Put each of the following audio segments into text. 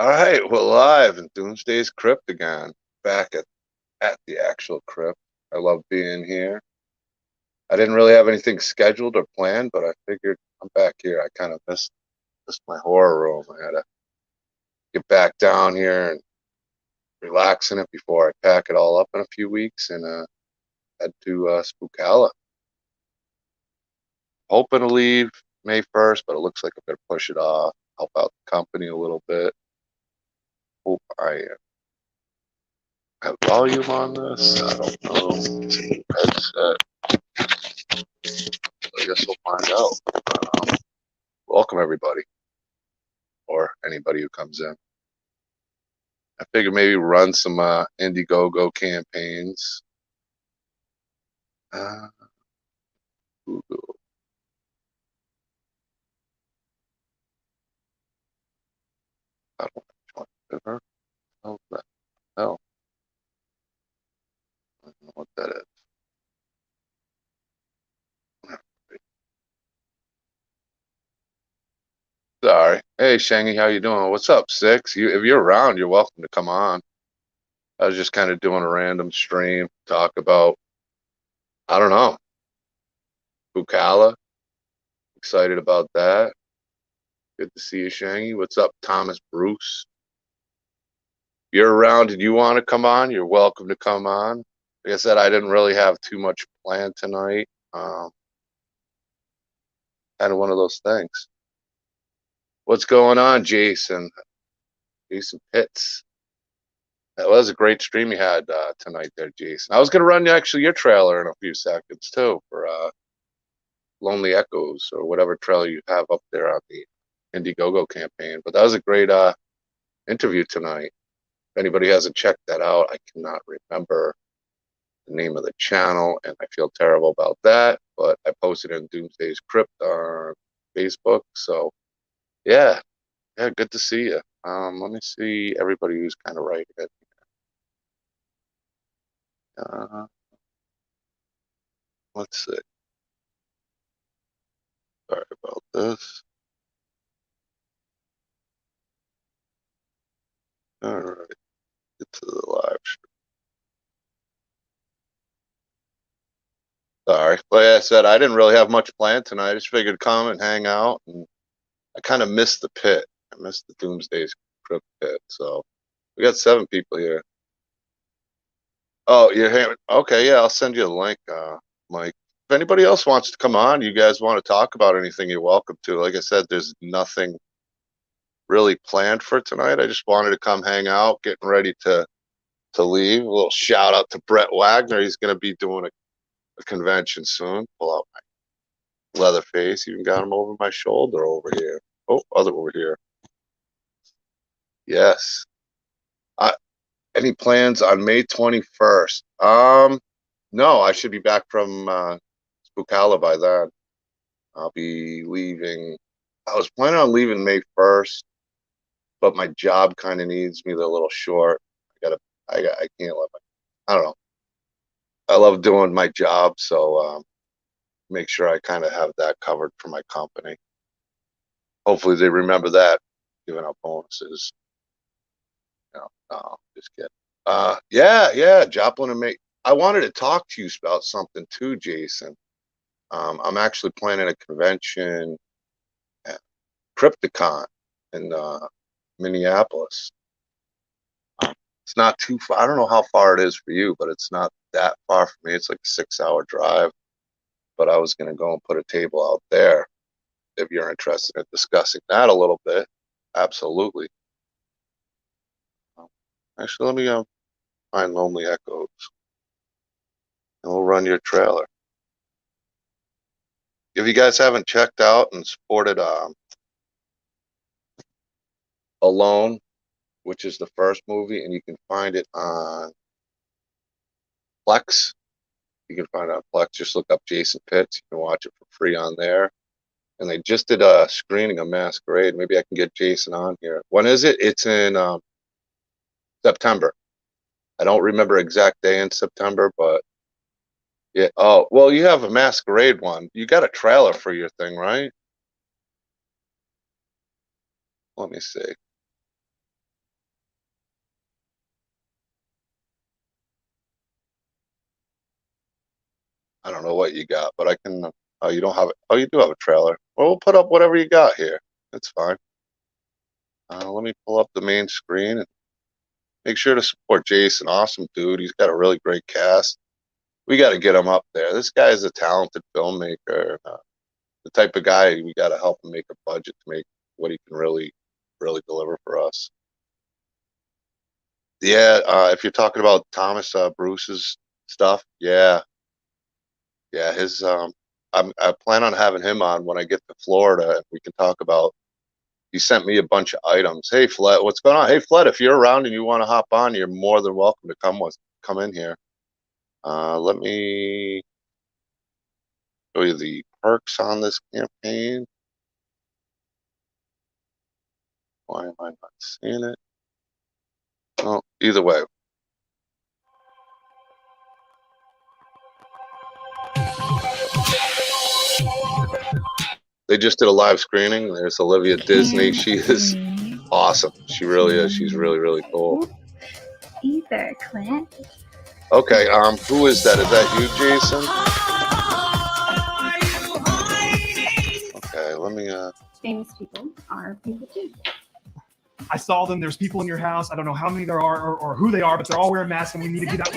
All right, we're live in Doomsday's Krypt again. Back at the actual Krypt. I love being here. I didn't really have anything scheduled or planned, but I figured I'm back here. I kind of missed my horror room. I had to get back down here and relax in it before I pack it all up in a few weeks and head to Spookalla. Hoping to leave May 1st, but it looks like I'm gonna push it off, help out the company a little bit. Hope I have volume on this. I don't know. Headset. I guess we'll find out. Welcome everybody, or anybody who comes in. I figure maybe run some Indiegogo campaigns. Uh, Google. I don't know what the hell. I don't know what that is. Sorry. Hey, Shangy, how you doing? What's up, Six? If you're around, you're welcome to come on. I was just kind of doing a random stream, talk about, I don't know, Bucala. Excited about that. Good to see you, Shangy. What's up, Thomas Bruce? If you're around and you want to come on, you're welcome to come on. Like I said, I didn't really have too much planned tonight. Kind of one of those things. What's going on, Jason? Jason Pitts. That was a great stream you had tonight there, Jason. I was going to run actually your trailer in a few seconds too for Lonely Echoes or whatever trailer you have up there on the Indiegogo campaign. But that was a great interview tonight. If anybody hasn't checked that out, I cannot remember the name of the channel, and I feel terrible about that. But I posted in Doomsday's Krypt on Facebook. So yeah, good to see you. Let me see everybody who's kind of writing it. Let's see. Sorry about this. All right, get to the live stream. Sorry, like I said, I didn't really have much planned tonight. I just figured come and hang out, and I kind of missed the pit. I missed the Doomsday's Krypt pit. So we got 7 people here. Oh, you're here. Okay, yeah, I'll send you a link, Mike. If anybody else wants to come on, you guys want to talk about anything, you're welcome to. Like I said, there's nothing really planned for tonight. I just wanted to come hang out, getting ready to leave. A little shout out to Brett Wagner. He's going to be doing a convention soon. Pull out my leather face. Even got him over my shoulder over here. Oh, other over here. Yes. Any plans on May 21st? No, I should be back from Spookalla by then. I'll be leaving. I was planning on leaving May 1st, but my job kind of needs me a little short. I can't let I don't know. I love doing my job, so make sure I kind of have that covered for my company. Hopefully they remember that, giving out bonuses. No, just kidding. Yeah, Joplin and me. I wanted to talk to you about something too, Jason. I'm actually planning a convention at Krypticon in Minneapolis. It's not too far. I don't know how far it is for you, but it's not that far for me. It's like a 6-hour drive. But I was going to go and put a table out there if you're interested in discussing that a little bit. Absolutely. Actually, let me find Lonely Echoes, and we'll run your trailer. If you guys haven't checked out and supported Alone, which is the first movie, and you can find it on Plex. You can find it on Plex. Just look up Jason Pitts. You can watch it for free on there. And they just did a screening of Masquerade. Maybe I can get Jason on here. When is it? It's in September. I don't remember exact day in September, but yeah. Oh, well, you have a Masquerade one. You got a trailer for your thing, right? Let me see. don't know what you got, but I can. Oh, you don't have it. Oh, you do have a trailer. Well, we'll put up whatever you got here. That's fine. Let me pull up the main screen and make sure to support Jason. Awesome dude. He's got a really great cast. We got to get him up there. This guy is a talented filmmaker. The type of guy we got to help him make a budget to make what he can really, really deliver for us. Yeah, if you're talking about Thomas Bruce's stuff, yeah, yeah, his I plan on having him on when I get to Florida, and we can talk about. He sent me a bunch of items. Hey, Fled, what's going on? Hey, Fled, if you're around and you want to hop on, you're more than welcome to come in here. Let me show you the perks on this campaign. Why am I not seeing it? Well, either way. They just did a live screening. There's Olivia Disney. She is awesome. She really is. She's really, really cool. Either, Clint. Okay, who is that? Is that you, Jason? Okay, let me Famous people are people too. I saw them. There's people in your house. I don't know how many there are or who they are, but they're all wearing masks, and we need to get out.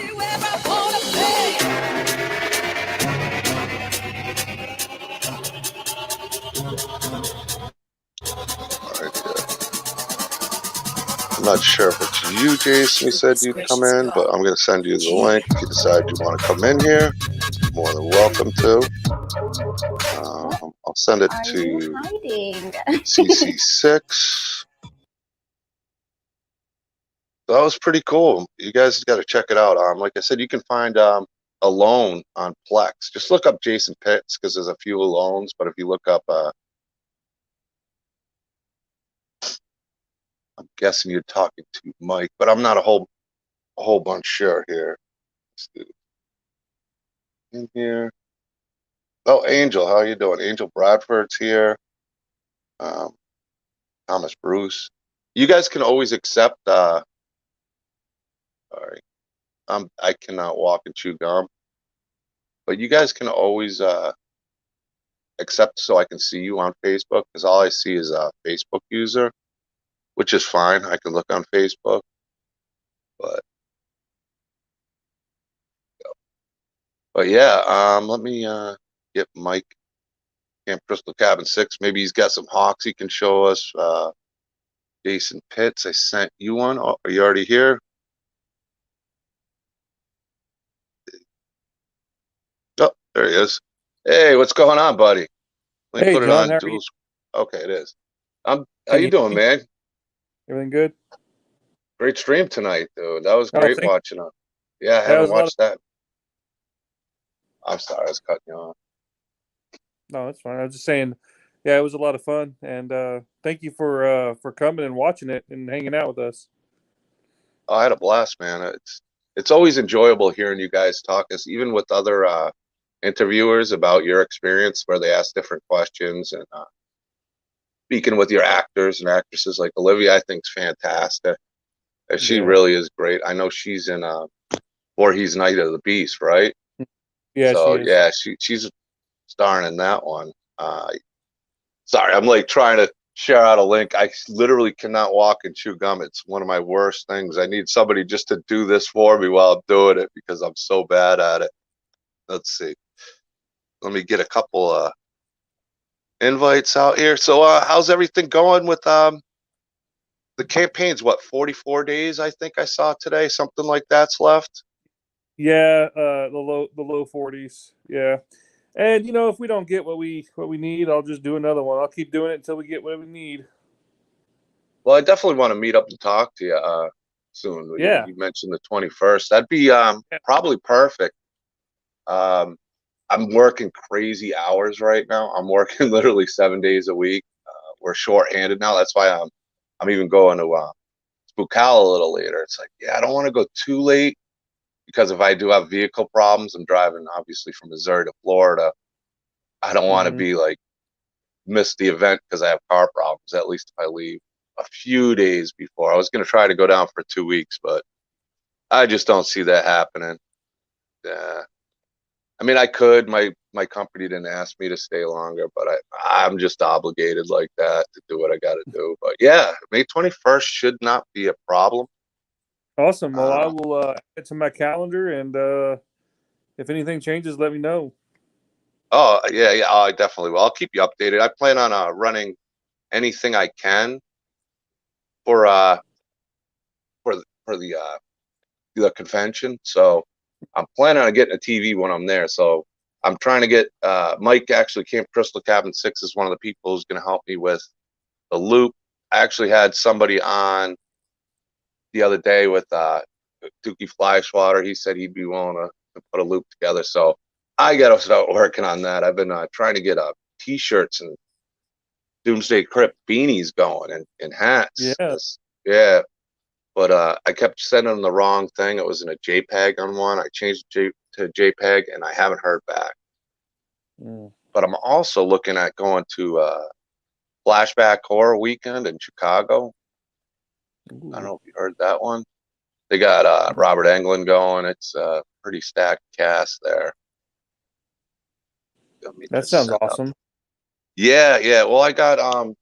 I'm not sure if it's you, Jason. You said you'd come in, but I'm going to send you the link. If you decide you want to come in here, more than welcome to. I'll send it to CC6. That was pretty cool. You guys got to check it out. Like I said, you can find Alone on Plex. Just look up Jason Pitts because there's a few Alones. But if you look up, I'm guessing you're talking to Mike, but I'm not a whole bunch sure here. Let's do in here. Oh, Angel, how you doing? Angel Bradford's here. Thomas Bruce. You guys can always accept. Sorry, I cannot walk and chew gum, but you guys can always accept so I can see you on Facebook because all I see is a Facebook user, which is fine. I can look on Facebook, but yeah, let me get Mike Camp Crystal Cabin 6. Maybe he's got some hawks he can show us. Jason Pitts, I sent you one. Oh, are you already here? Oh, there he is. Hey, what's going on, buddy? Let me Hey, put John, it on dual. Okay, it is. How you doing, man? Everything good? Great stream tonight, dude. That was great watching it. Yeah, I That haven't was watched that. I'm sorry, I was cutting you off. No, that's fine. I was just saying, yeah, it was a lot of fun, and thank you for coming and watching it and hanging out with us. Oh, I had a blast, man. It's always enjoyable hearing you guys talk, as even with other interviewers about your experience, where they ask different questions and speaking with your actors and actresses like Olivia, I think is fantastic. She really is great. I know she's in Voorhees Night of the Beast, right? Yeah, so she is. yeah, she's starring in that one. Sorry, I'm like trying to share out a link. I literally cannot walk and chew gum. It's one of my worst things. I need somebody just to do this for me while I'm doing it because I'm so bad at it. Let's see. Let me get a couple invites out here. So how's everything going with the campaign's what, 44 days I think I saw today, something like that's left? Yeah, the low 40s. Yeah. And if we don't get what we need, I'll just do another one. I'll keep doing it until we get what we need. Well, I definitely want to meet up and talk to you soon. Yeah. You mentioned the 21st. That'd be probably perfect. I'm working crazy hours right now. I'm working literally 7 days a week. We're short-handed now. That's why I'm even going to Spookal a little later. It's like, yeah, I don't want to go too late because if I do have vehicle problems, I'm driving obviously from Missouri to Florida. I don't want to be like miss the event because I have car problems. At least if I leave a few days before. I was going to try to go down for 2 weeks, but I just don't see that happening. I I mean, I could. My company didn't ask me to stay longer, but I'm just obligated like that to do what I got to do. But yeah, May 21st should not be a problem. Awesome. Well, I Uh, will add it to my calendar, and if anything changes, let me know. oh yeah, yeah, I definitely will. I'll keep you updated. I plan on running anything I can for the convention. So I'm planning on getting a TV when I'm there. So I'm trying to get Mike. Actually, Camp Crystal Cabin 6 is one of the people who's going to help me with the loop. I actually had somebody on the other day with Dookie Fleischwater. He said he'd be willing to put a loop together. So I got to start working on that. I've been trying to get t-shirts and Doomsday Krypt beanies going and hats. Yeah. Yeah, but I kept sending them the wrong thing. It was in a JPEG on one. I changed to JPEG, and I haven't heard back. Mm. But I'm also looking at going to Flashback Horror Weekend in Chicago. I don't know if you heard that one. They got Robert Englund going. It's a pretty stacked cast there. That sounds awesome. Yeah, yeah. Well, I got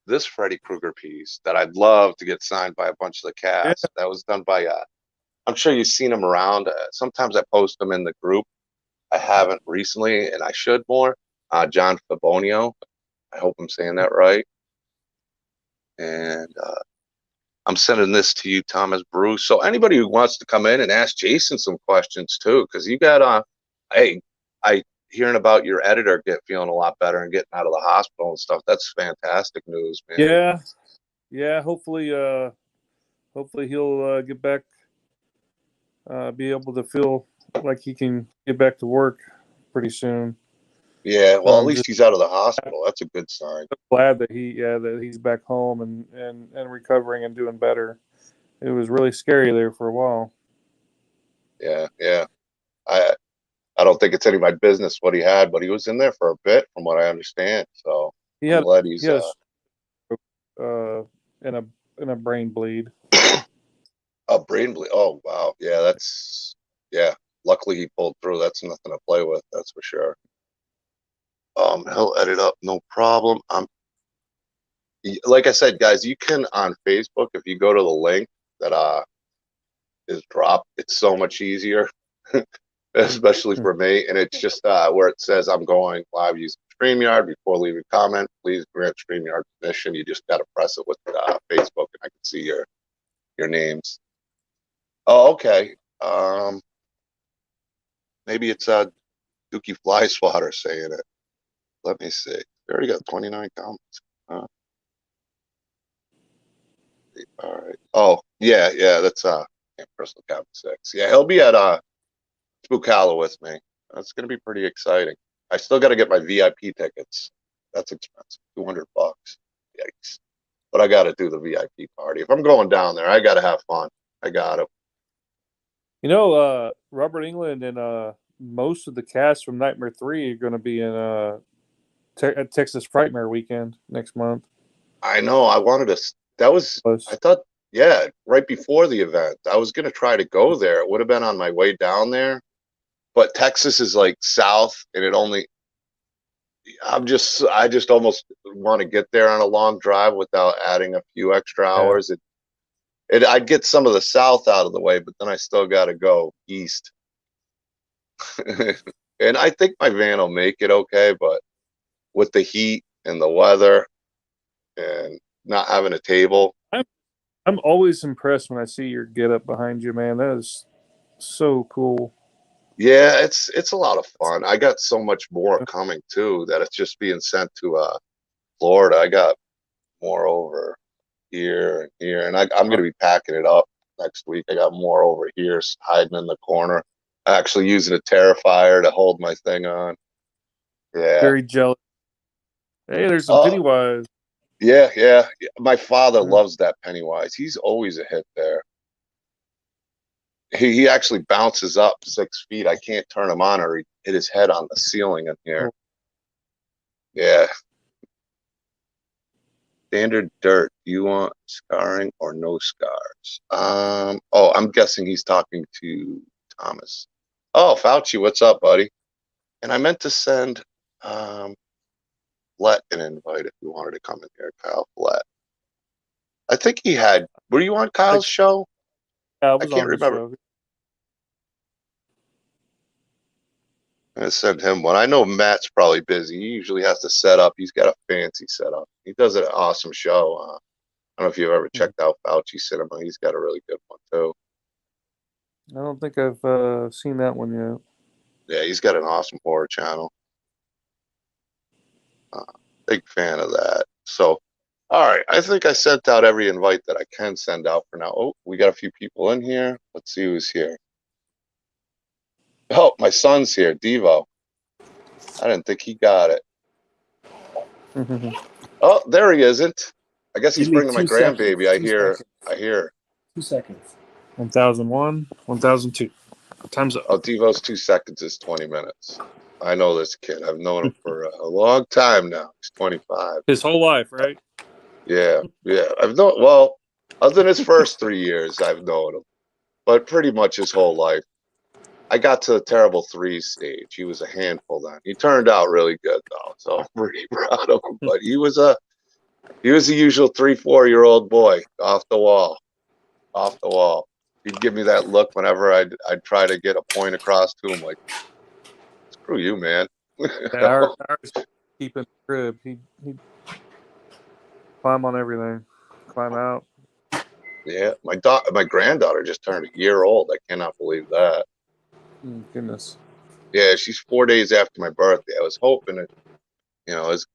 this Freddy Krueger piece that I'd love to get signed by a bunch of the Yeah. cast. That was done by I'm sure you've seen them around. Sometimes I post them in the group. I haven't recently, and I should more. John Fabonio. I hope I'm saying that right. And I'm sending this to you, Thomas Bruce. So anybody who wants to come in and ask Jason some questions too, because you got hey, I hearing about your editor feeling a lot better and getting out of the hospital and stuff. That's fantastic news, man. Yeah. Yeah. Hopefully he'll get back, be able to feel like he can get back to work pretty soon. Yeah, well, at least Just he's out of the hospital. That's a good sign. glad that he's back home and recovering and doing better. It was really scary there for a while. Yeah, yeah. I don't think it's any of my business what he had, but he was in there for a bit, from what I understand. So He I'm had glad he he's had a stroke, and a brain bleed. a brain bleed. Oh wow, yeah. Luckily he pulled through. That's nothing to play with. That's for sure. He'll edit up, no problem. Like I said, guys, you can on Facebook if you go to the link that is dropped. It's so much easier, especially for me. And it's just where it says I'm going live using StreamYard. Before leaving comment, please grant StreamYard permission. You just got to press it with Facebook, and I can see your names. Oh, okay. Maybe it's Dookie Flyswatter saying it. Let me see. We already got 29 comments. All right. Oh, yeah, yeah. That's Crystal Cabin 6. Yeah, he'll be at Spookala with me. That's gonna be pretty exciting. I still got to get my VIP tickets. That's expensive, $200. Yikes! But I got to do the VIP party. If I'm going down there, I got to have fun. I got to. Robert England and most of the cast from Nightmare 3 are going to be in at Texas Frightmare weekend next month. I know. I wanted to. That was. I thought. Yeah, right before the event, I was gonna try to go there. It would have been on my way down there, but Texas is like south, and it only. I just almost want to get there on a long drive without adding a few extra hours. I'd get some of the south out of the way, but then I still got to go east. And I think my van will make it okay, but with the heat and the weather and not having a table. I'm always impressed when I see your get up behind you, man. That is so cool. Yeah, it's a lot of fun. I got so much more coming too that it's just being sent to Florida. I got more over here and here, and I'm gonna be packing it up next week. I got more over here hiding in the corner. Actually using a Terrifier to hold my thing on. Yeah. Very jealous. Hey, there's some Pennywise. Yeah, yeah. My father loves that Pennywise. He's always a hit there. He actually bounces up 6 feet. I can't turn him on or he hit his head on the ceiling in here. Yeah. Standard dirt. Do you want scarring or no scars? I'm guessing he's talking to Thomas. Oh, Fauci, what's up, buddy? And I meant to send Let an invite if you wanted to come in here, Kyle Let. I think he had. Were you on Kyle's show? I I was can't on his remember. show. I'm gonna send him one. I know Matt's probably busy. He usually has to set up. He's got a fancy setup. He does an awesome show. I don't know if you've ever checked out Fauci Cinema. He's got a really good one too. I don't think I've seen that one yet. Yeah, he's got an awesome horror channel. Big fan of that. So, all right. I think I sent out every invite that I can send out for now. Oh, we got a few people in here. Let's see who's here. Oh, my son's here, Devo. I didn't think he got it. Oh, there he isn't. I guess he's Give me bringing my 2 seconds. grandbaby. I 2 hear. seconds. I hear. 2 seconds. 1001, 1002. Time's up. Oh, Devo's 2 seconds is 20 minutes. I know this kid. I've known him for a long time now. He's 25. His whole life, right? Yeah, yeah. I've known. Well, other than his first 3 years, I've known him, but pretty much his whole life. I got to the terrible three stage. He was a handful then. He turned out really good though, so I'm pretty proud of him. But he was the usual 3-4-year-old boy, off the wall, off the wall. He'd give me that look whenever I'd try to get a point across to him, like, screw you, man. Ours keep in the crib. He'd climb on everything, climb out. Yeah, my granddaughter just turned a year old. I cannot believe that. Goodness. Yeah, she's 4 days after my birthday. I was hoping that, as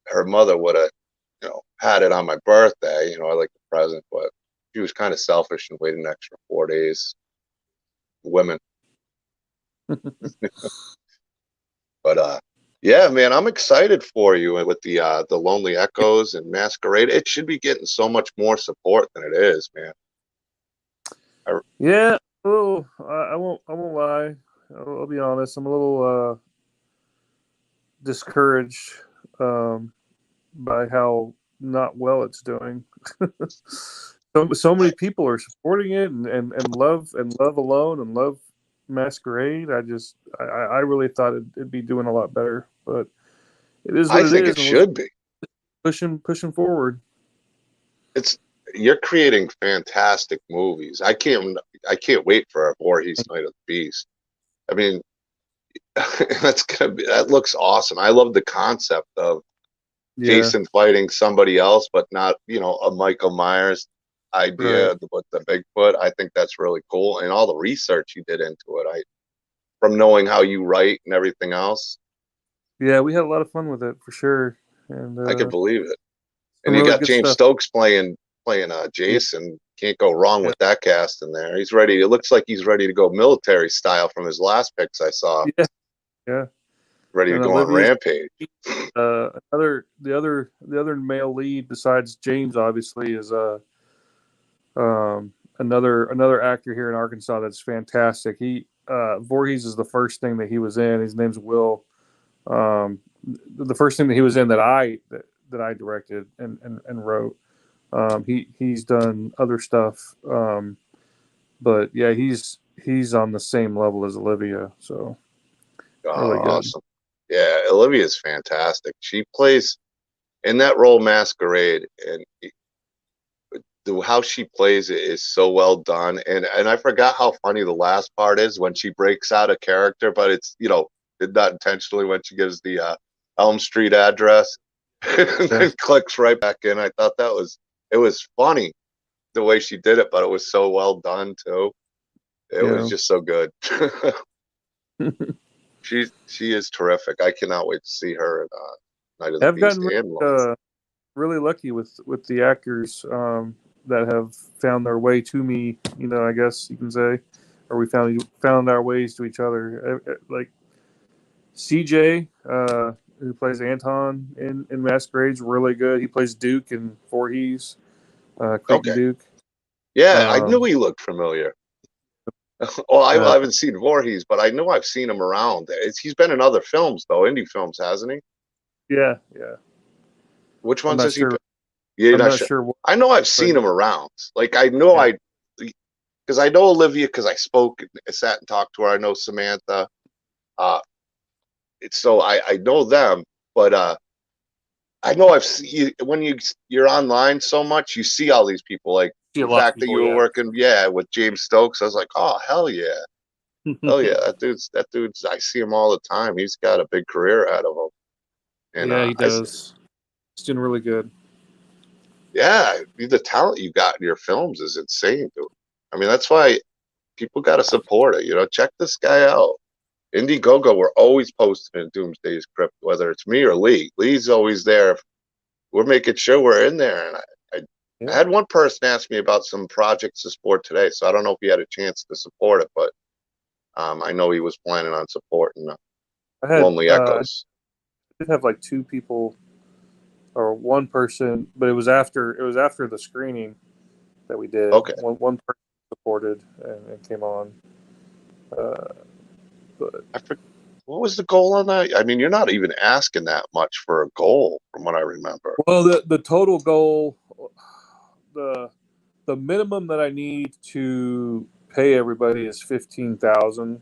her mother would have, had it on my birthday. I like the present, but she was kind of selfish and waited an extra 4 days. Women. But yeah, man, I'm excited for you with the Lonely Echoes and Masquerade. It should be getting so much more support than it is, man. Yeah. Oh, I won't lie. I'll be honest. I'm a little discouraged by how not well it's doing. so many people are supporting it and love Alone and love Masquerade. I really thought it'd be doing a lot better, but it is what I think is. it should be Pushing forward. You're creating fantastic movies. I can't wait for a Voorhees Night of the Beast. I mean, that looks awesome. I love the concept of Jason fighting somebody else, but not, a Michael Myers idea with the Bigfoot. I think that's really cool. And all the research you did into it, from knowing how you write and everything else. Yeah, we had a lot of fun with it for sure. And I could believe it. And really you got James Stokes playing Jason. Yeah. Can't go wrong with that cast in there. He's ready. It looks like he's ready to go military style from his last pics I saw. Yeah. Ready to go on rampage. The other male lead besides James obviously is another actor here in Arkansas that's fantastic. He Voorhees is the first thing that he was in. His name's Will. The first thing that he was in that I directed and wrote. He's done other stuff, but yeah, he's on the same level as Olivia. So really good. Awesome. Yeah, Olivia's fantastic. She plays in that role Masquerade, and how she plays it is so well done. And I forgot how funny the last part is when she breaks out a character, but it's not intentionally when she gives the Elm Street address and then clicks right back in. I thought it was funny the way she did it, but it was so well done too. It was just so good. She is terrific. I cannot wait to see her in Night of the Beast. I've gotten really lucky with the actors that have found their way to me. I guess you can say, or we found our ways to each other. Like CJ, who plays Anton in Masquerade's really good. He plays Duke in Voorhees. Krypt Duke. Yeah, I knew he looked familiar. Well, I haven't seen Voorhees, but I know I've seen him around. He's been in other films, though, indie films, hasn't he? Yeah. Which ones has he been? Yeah, I'm not sure. I know I've seen him around. Like, I know because I know Olivia because I spoke, I sat and talked to her. I know Samantha. Uh, it's so I know them, but I know I've seen when you're online so much, you see all these people. Like See a the lot of fact that you people, were yeah. working, with James Stokes. I was like, oh hell yeah, hell yeah, that dude's. I see him all the time. He's got a big career ahead of him, and Yeah, he does. He's doing really good. yeah, the talent you got in your films is insane, dude. I mean, that's why people got to support it. Check this guy out. Indiegogo, we're always posting in Doomsday's Krypt, whether it's me or Lee. Lee's always there. We're making sure we're in there. And I Yeah. had one person ask me about some projects to support today, so I don't know if he had a chance to support it, but I know he was planning on supporting Lonely I Echoes. did have like two people or one person, but it was after the screening that we did. Okay. One person supported and came on. But I forget, what was the goal on that? I mean, you're not even asking that much for a goal, from what I remember. well, the total goal, the the minimum that I need to pay everybody is 15,000.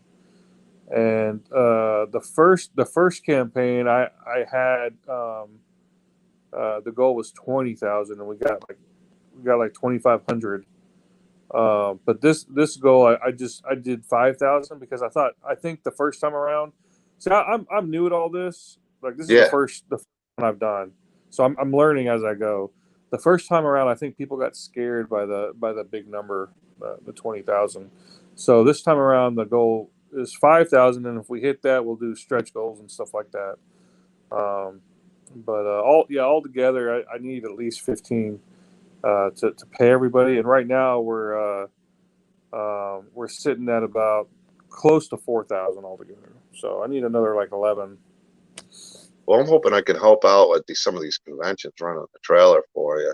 And the first campaign I had the goal was 20,000, and we got like 2,500. But this goal I did 5,000 because I think the first time around. See, I'm new at all this. Like this is the Yeah. first one I've done, so I'm learning as I go. The first time around, I think people got scared by the big number, the 20,000. So this time around, the goal is 5,000, and if we hit that, we'll do stretch goals and stuff like that. Um, but all together, I need at least 15 to pay everybody. And right now we're sitting at about close to 4,000 altogether. So I need another like 11. Well, I'm hoping I can help out at some of these conventions, running the trailer for you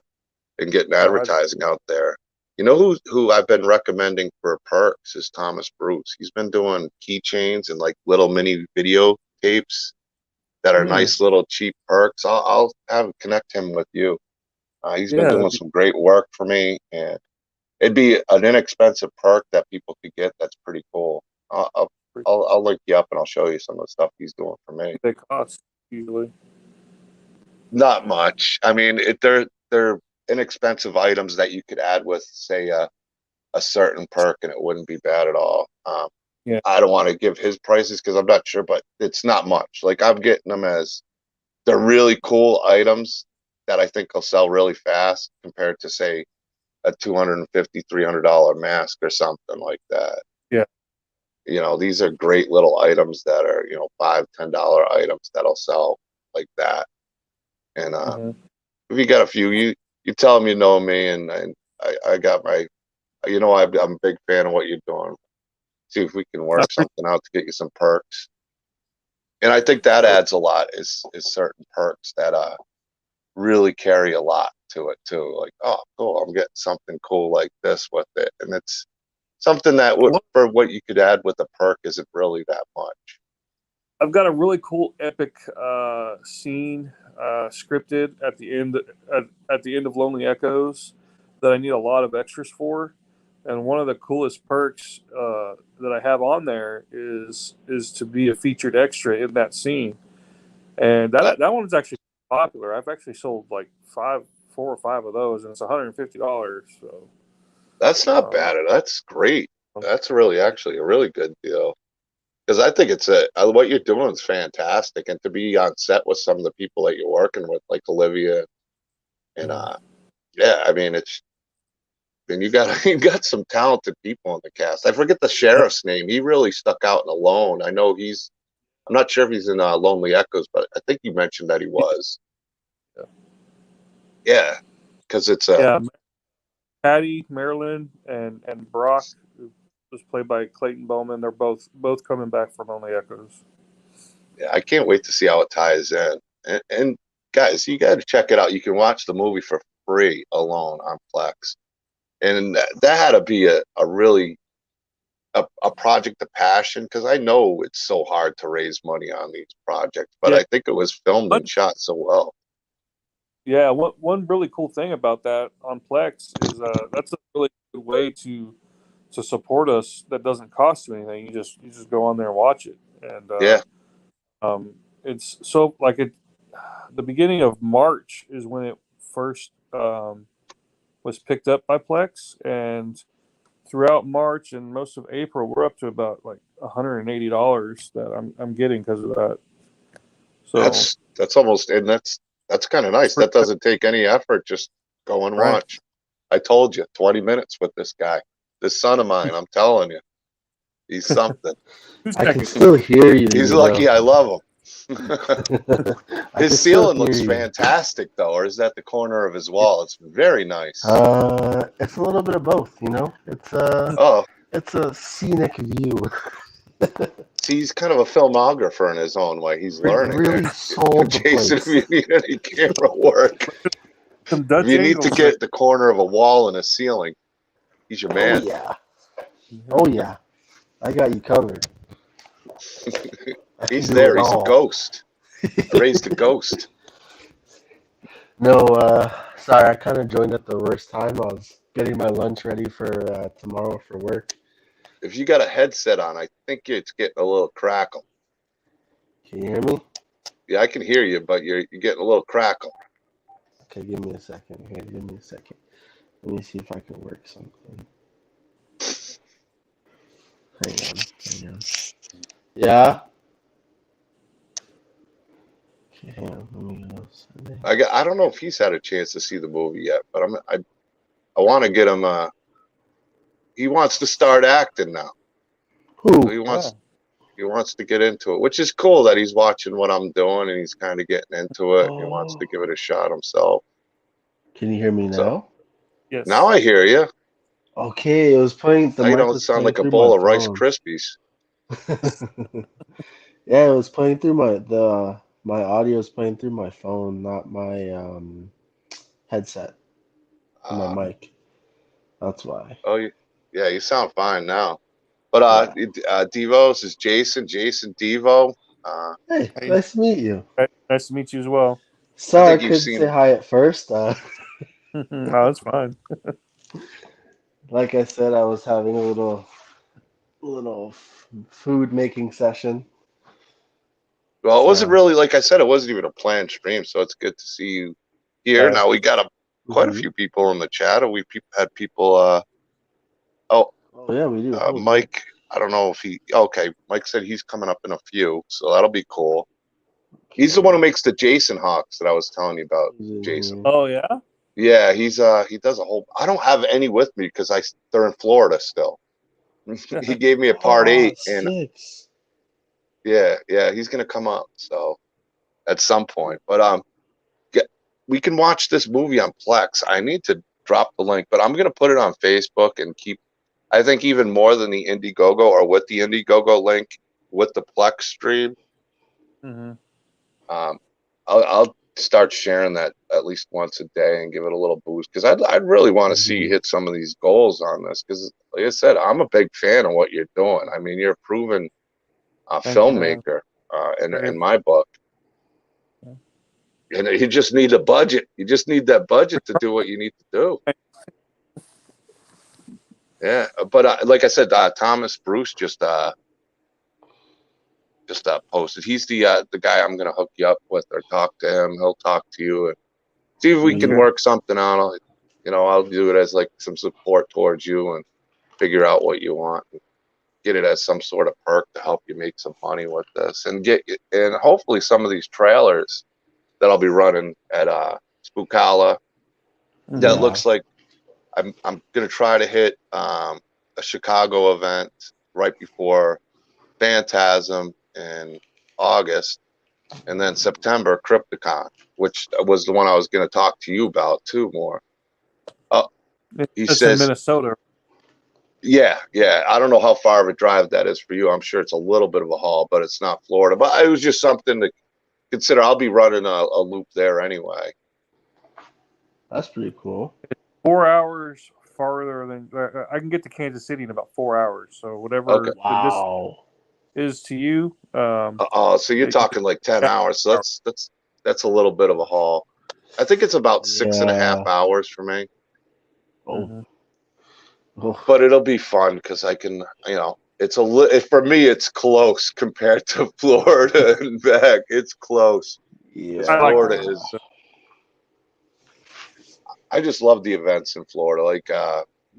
and getting Uh, advertising out there. You know who I've been recommending for perks is Thomas Bruce. He's been doing keychains and like little mini video tapes that are hmm, nice little cheap perks. I'll have connect him with you. He's been yeah, doing some great work for me, and it'd be an inexpensive perk that people could get. That's pretty cool. I'll I'll, I'll link you up and I'll show you some of the stuff he's doing for me. they cost usually. Not much. I mean, they're inexpensive items that you could add with, say, a certain perk, and it wouldn't be bad at all. Yeah. I don't want to give his prices because I'm not sure, but it's not much. Like I'm getting them as they're really cool items that I think will sell really fast compared to say a $250, $300 mask or something like that. Yeah. These are great little items that are, $5, $10 items that'll sell like that. And Hmm. if you got a few, you tell them you know me, and I got my, I'm a big fan of what you're doing. See if we can I work something out to get you some perks. And I think that adds a lot is certain perks that really carry a lot to it too. Like, oh, cool, I'm getting something cool like this with it, and it's something that for what you could add with a perk isn't really that much. I've got a really cool epic scene scripted at the end of Lonely Echoes that I need a lot of extras for, and one of the coolest perks that I have on there is to be a featured extra in that scene, and That that one's actually popular. I've actually sold like 4 or 5 of those, and it's $150. So that's not um, bad. That's great. That's really actually a really good deal. Because I think what you're doing is fantastic, and to be on set with some of the people that you're working with, like Olivia, and yeah, I mean you got you got some talented people in the cast. I forget the sheriff's name. He really stuck out in Alone. I know I'm not sure if he's in Lonely Echoes, but I think you mentioned that he was. yeah. Yeah, because it's Yeah, Patty, Marilyn, and Brock, who was played by Clayton Bowman. They're both coming back from Only Echoes. yeah, I can't wait to see how it ties in. And guys, you got to check it out. You can watch the movie for free Alone on Plex. And that had to be a really a project of passion because I know it's so hard to raise money on these projects, but Yeah, I think it was filmed one, and shot so well. yeah. One really cool thing about that on Plex is that's a really good way to to support us that doesn't cost you anything. You just go on there and watch it, and Yeah. it's so like it. The beginning of March is when it first was picked up by Plex, and throughout March and most of April, we're up to about like $180 that I'm getting because of that. So That's almost, and that's kind of nice. That doesn't take any effort. Just go and Right. watch. I told you, 20 minutes with this guy, this son of mine. I'm telling you, he's something. I can still hear you. He's you lucky know. I love him. I His can still ceiling looks hear you. fantastic, though, or is that the corner of his wall? It's very nice. It's a little bit of both, you know. Oh, It's a scenic view. see, he's kind of a filmographer in his own way. He's learning. Really there. sold the Jason, place. if you need any camera work, some if Dutch you need to angles. get the corner of a wall and a ceiling, he's your Oh man. yeah. Oh yeah. I got you covered. I can He's do there. it He's a all. ghost. I raised a ghost. No, sorry, I kind of joined at the worst time. I was getting my lunch ready for tomorrow for work. If you got a headset on, I think it's getting a little crackle. Can you hear me? Yeah, I can hear you, but you're getting a little crackle. Okay, give me a second. Here, give me a second. Let me see if I can work something. Hang on. Yeah. Okay, hang on. Let me go. Sunday. I don't know if he's had a chance to see the movie yet, but I want to get him. He wants to start acting now. Who? He wants to get into it, which is cool that he's watching what I'm doing and he's kind of getting into it. He wants to give it a shot himself. Can you hear me now? So, Yes. now I hear you. Okay, it was playing. The Now you mic don't was sound playing like a through bowl my of Rice phone. Krispies. Yeah, it was playing through my audio is playing through my phone, not my headset. My mic. That's why. Oh, yeah, you sound fine now. But Devo, this is Jason Devo. Hey, Hey. nice to meet you. Nice to meet you as well. Sorry I think you've couldn't seen say him. hi at first. No, that's fine. Like I said, I was having a little food making session. Well, it wasn't So, really, like I said, it wasn't even a planned stream, so it's good to see you here. Right. Now we got quite a Mhm. few people in the chat. We had people. Oh yeah, we do. Holy Mike. I don't know if Okay, Mike said he's coming up in a few, so that'll be cool. He's the one who makes the Jason Hawks that I was telling you about. He's in Jason. here. Oh yeah. Yeah, he does a whole. I don't have any with me because they're in Florida still. He gave me a part 8, and 6. yeah, he's gonna come up so at some point. But we can watch this movie on Plex. I need to drop the link, but I'm gonna put it on Facebook and keep. I think even more than the Indiegogo or with the Indiegogo link with the Plex stream. Mm-hmm. I'll start sharing that at least once a day and give it a little boost because I'd really want to see you hit some of these goals on this because, like I said, I'm a big fan of what you're doing. I mean, you're a proven Thank you, man. filmmaker in my book, and you just need a budget. You just need that budget to do what you need to do. Yeah, but like I said, Thomas Bruce just posted. He's the guy I'm gonna hook you up with or talk to him. He'll talk to you and see if we can Okay. work something out. I'll do it as like some support towards you and figure out what you want. And get it as some sort of perk to help you make some money with this and hopefully some of these trailers that I'll be running at Spookala. That Yeah. looks like I'm gonna try to hit a Chicago event right before Phantasm in August, and then September Krypticon, which was the one I was going to talk to you about too more. He It's in says, Minnesota. yeah. I don't know how far of a drive that is for you. I'm sure it's a little bit of a haul, but it's not Florida. But it was just something to consider. I'll be running a loop there anyway. That's pretty cool. 4 hours farther than I can get to Kansas City in about 4 hours. So whatever Okay. the distance Wow. is to you. So you're talking like 10 hours. So that's a little bit of a haul. I think it's about 6.5 hours for me. Oh. Mhm. Oh, but it'll be fun because I can, it's for me, it's close compared to Florida and back. It's close because I like Florida yeah, is. I just love the events in Florida. Like,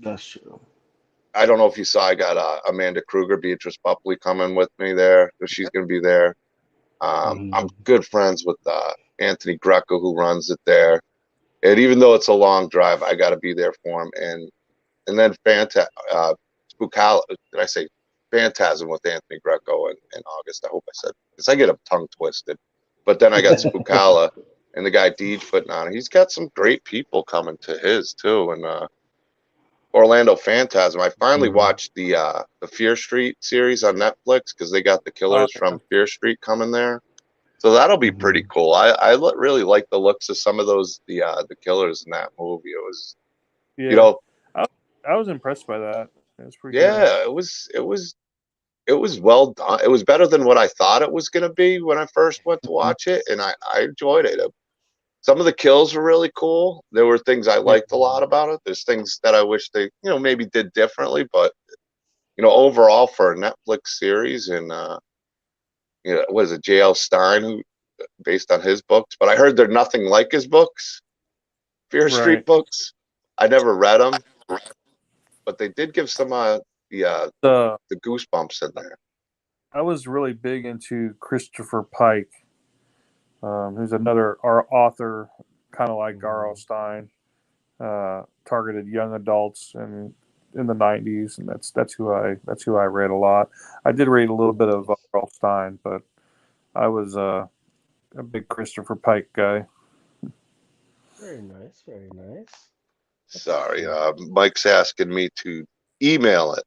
that's true. I don't know if you saw, I got Amanda Kruger, Beatrice Bupley coming with me there. She's going to be there. I'm Mhm. good friends with Anthony Greco, who runs it there. And even though it's a long drive, I got to be there for him. And then Spookala, did I say Phantasm with Anthony Greco in August? I hope I said, because I get a tongue twisted. But then I got Spookala and the guy Deej putting on. He's got some great people coming to his too. And Orlando Phantasm. I finally Mhm. watched the Fear Street series on Netflix because they got the Oh, killers from Fear Street coming there. So that'll be pretty Mhm. cool. Really like the looks of some of the killers in that movie. It was, you yeah. know, I, I was impressed by that. It was pretty good. yeah, it was well done. It was better than what I thought it was going to be when I first went to watch it, and I enjoyed it. Some of the kills were really cool. There were things I Yeah. liked a lot about it. There's things that I wish they, maybe did differently, but overall for a Netflix series and what is it, J.L. Stein, who based on his books, but I heard they're nothing like his books, Fear Street Right. books. I never read them, but they did give some the uh The the goosebumps in there. I was really big into Christopher Pike, who's another our author, kind of like R.L. Mhm. Stein, targeted young adults in the '90s, and that's who I read a lot. I did read a little bit of R.L. Stein, but I was a big Christopher Pike guy. Very nice. Very nice. That's Sorry, cool. Mike's asking me to email it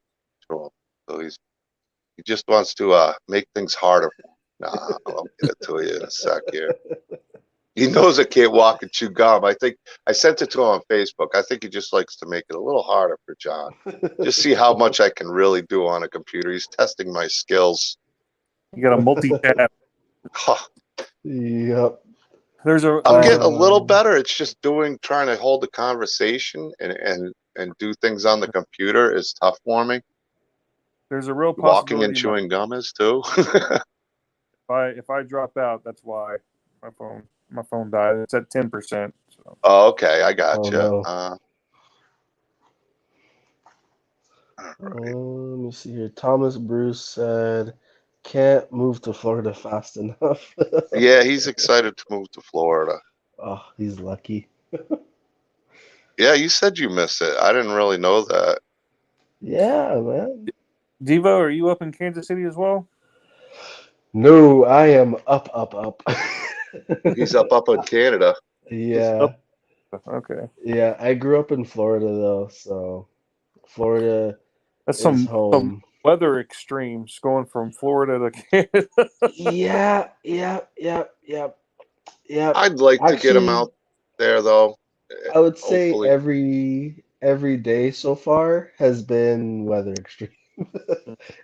to him, so he just wants to make things harder for him. Nah, I'll get it to you in a sec here. He knows I can't walk and chew gum. I think I sent it to him on Facebook. I think he just likes to make it a little harder for John. Just see how much I can really do on a computer. He's testing my skills. You got a multi-tab. Yep. I'm getting a There's little Um, better. It's just trying to hold the conversation and do things on the computer is tough for me. there's a real Walking and possibility chewing gum is too. if I drop out, that's why my phone died. It's at 10%. So Oh, okay, I oh gotcha. no. All right. Let me see here. Thomas Bruce said, "Can't move to Florida fast enough." Yeah, he's excited to move to Florida. Oh, he's lucky. Yeah, you said you miss it. I didn't really know that. Yeah, man. Devo, are you up in Kansas City as well? No, I am up. He's up in Canada. Oh, Yeah, okay. yeah. I grew up in Florida though, so Florida That's is some home. weather extremes going from Florida to Canada. Yeah. I'd like to get him Actually, out there though. I would say Hopefully. every day so far has been weather extreme.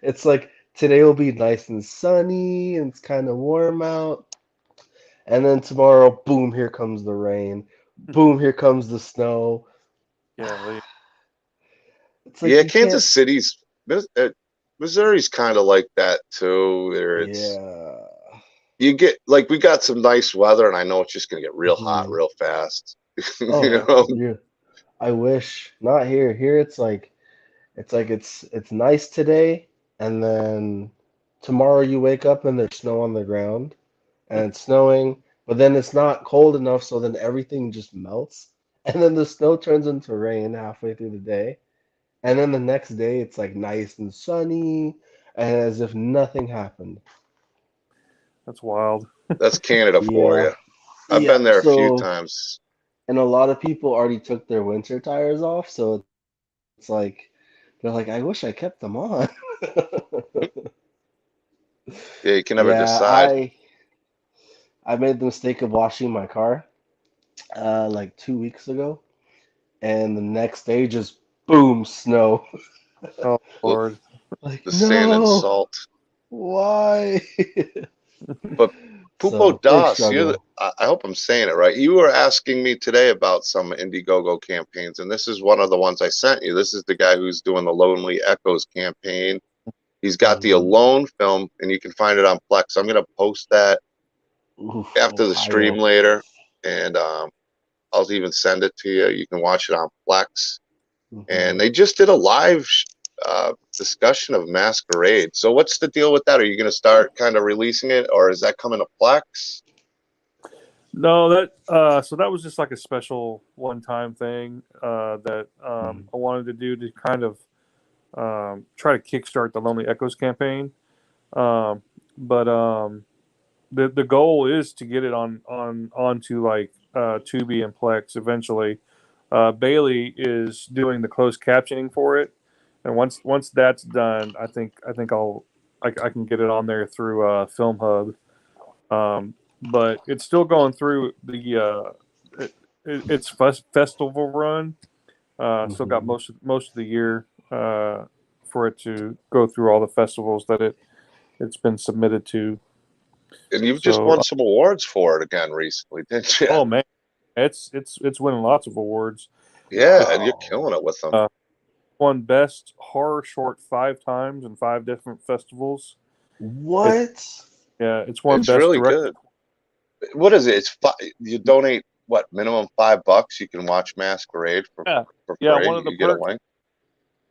It's like today will be nice and sunny and it's kind of warm out. And then tomorrow, boom, here comes the rain. Boom, here comes the snow. Golly. It's like Yeah, you can't. Kansas City's Missouri's kind of like that too. There, it's Yeah. you get like we got some nice weather, and I know it's just gonna get real hot Mhm. real fast. Oh, You know, yeah. I wish not here. Here it's nice today, and then tomorrow you wake up and there's snow on the ground, and it's snowing, but then it's not cold enough, so then everything just melts, and then the snow turns into rain halfway through the day, and then the next day it's like nice and sunny, and as if nothing happened. That's wild. that's Canada for Yeah, you. I've yeah. been there a few So, times. and a lot of people already took their winter tires off, so it's like they're like, I wish I kept them on. Yeah, you can never Yeah, decide. I made the mistake of washing my car like 2 weeks ago, and the next day just boom, snow. Oh The, Lord. Like, the sand and no, salt, why? but Pupo big Das, struggle. I hope I'm saying it right. You were asking me today about some Indiegogo campaigns, and this is one of the ones I sent you. This is the guy who's doing the Lonely Echoes campaign. He's got the Mhm. Alone film, and you can find it on Plex. I'm going to post that Oof, after the stream Ohio. later, and I'll even send it to you. You can watch it on Plex. And Mhm. they just did a live discussion of Masquerade. So what's the deal with that? Are you going to start kind of releasing it, or is that coming to Plex? No, that so that was just like a special one-time thing that I wanted to do to kind of try to kickstart the Lonely Echoes campaign. But the goal is to get it onto like Tubi and Plex eventually. Bailey is doing the closed captioning for it, and once that's done, I think I can get it on there through Film Hub. But it's still going through its festival run. Still got Mhm. most of the year for it to go through all the festivals that it's been submitted to. And you've just So won some awards for it again recently, didn't you? oh man, it's winning lots of awards. Yeah, It and you're Wow. killing it with them. uh, won best horror short 5 times in 5 different festivals. It What? Yeah, it's won It's best really director. good. What is it? You donate what, minimum $5. You can watch Masquerade Yeah, for yeah. free. You get a link.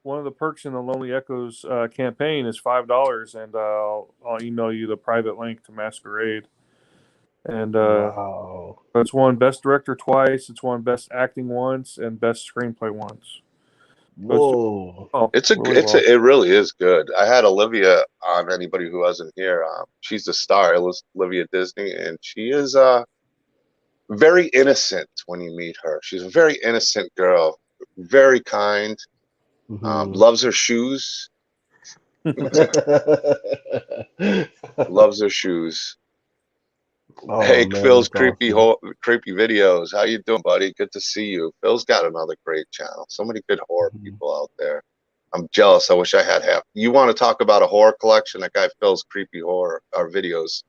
One of the perks in the Lonely Echoes campaign is $5, and I'll email you the private link to Masquerade. And Wow. it's won Best Director twice. It's won Best Acting once and Best Screenplay once. So it's doing Whoa. well, really well. It really is good. I had Olivia on. Anybody who wasn't here, she's the star, Olivia Disney, and she is very innocent when you meet her. She's a very innocent girl, very kind, Mhm. loves her shoes, loves her shoes. Oh Hey, man, Phil's that's awesome. creepy videos. How you doing, buddy? Good to see you. Phil's got another great channel. So many good horror Mhm. people out there. I'm jealous. I wish I had half. You want to talk about a horror collection? That guy Phil's creepy horror or videos.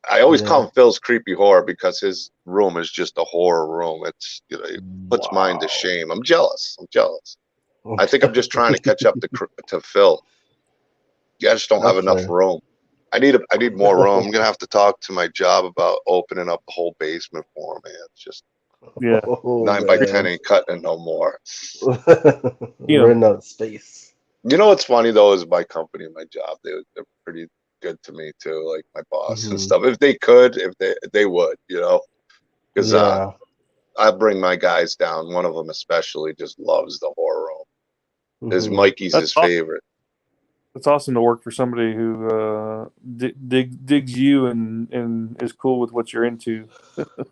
I always call Yeah. him Phil's creepy horror because his room is just a horror room. It's it puts mine to Wow. shame. I'm jealous. I'm jealous. I think I'm just trying to catch up to Phil. Yeah, I just don't have That's enough fair. room. I need more room. I'm gonna have to talk to my job about opening up the whole basement for me. It's just Yeah, Oh 9 by 10 man. ain't cutting it no more. you know, Running out of space. You know what's funny though is my company and my job. They're pretty good to me too, like my boss and Hmm. stuff. If they could, if they would, because Yeah. I bring my guys down. One of them especially just loves the horror room. His Hmm. Mikey's that's his awesome. favorite. It's awesome to work for somebody who digs you and is cool with what you're into.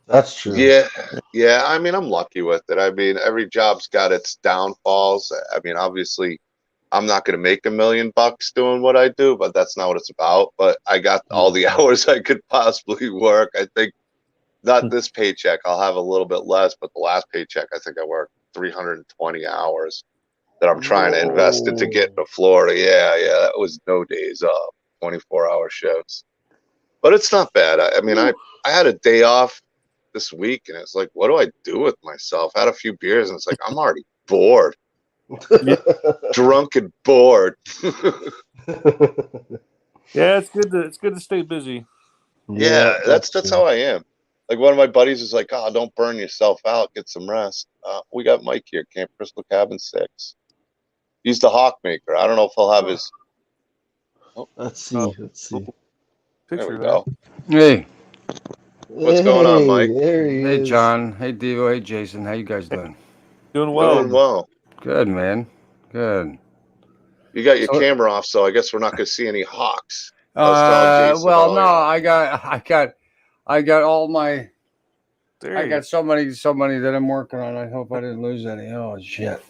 That's true. Yeah, yeah. I mean, I'm lucky with it. I mean, every job's got its downfalls. I mean, obviously, I'm not going to make $1 million doing what I do, but that's not what it's about. But I got all the Mhm. hours I could possibly work. I think not this paycheck. I'll have a little bit less, but the last paycheck, I think I worked 320 hours that I'm trying to invest into getting Whoa. to Florida. Yeah, yeah. That was no days off, 24-hour shifts. But it's not bad. I mean, Whew. I had a day off this week, and it's like, what do I do with myself? I had a few beers, and it's like I'm already bored, Yeah, drunk and bored. yeah. It's good to stay busy. Yeah, Yeah, that's that's true. how I am. Like one of my buddies is like, "Oh, don't burn yourself out. Get some rest." We got Mike here, Camp Crystal Cabin 6. He's the hawk maker. I don't know if he'll have his. Oh, Let's Uh, see. Let's see. cool there we picture there. go. Hey, What's going on, Hey, Mike? there he hey, is. John. Hey, Devo. Hey, Jason. How you guys doing? Doing well. Doing Good. well. Good, man. Good. You got your So, camera off, so I guess we're not going to see any hawks. I was telling Jason well, no, earlier. I got all my, There I you go. got so many that I'm working on. I hope I didn't lose any. Oh shit.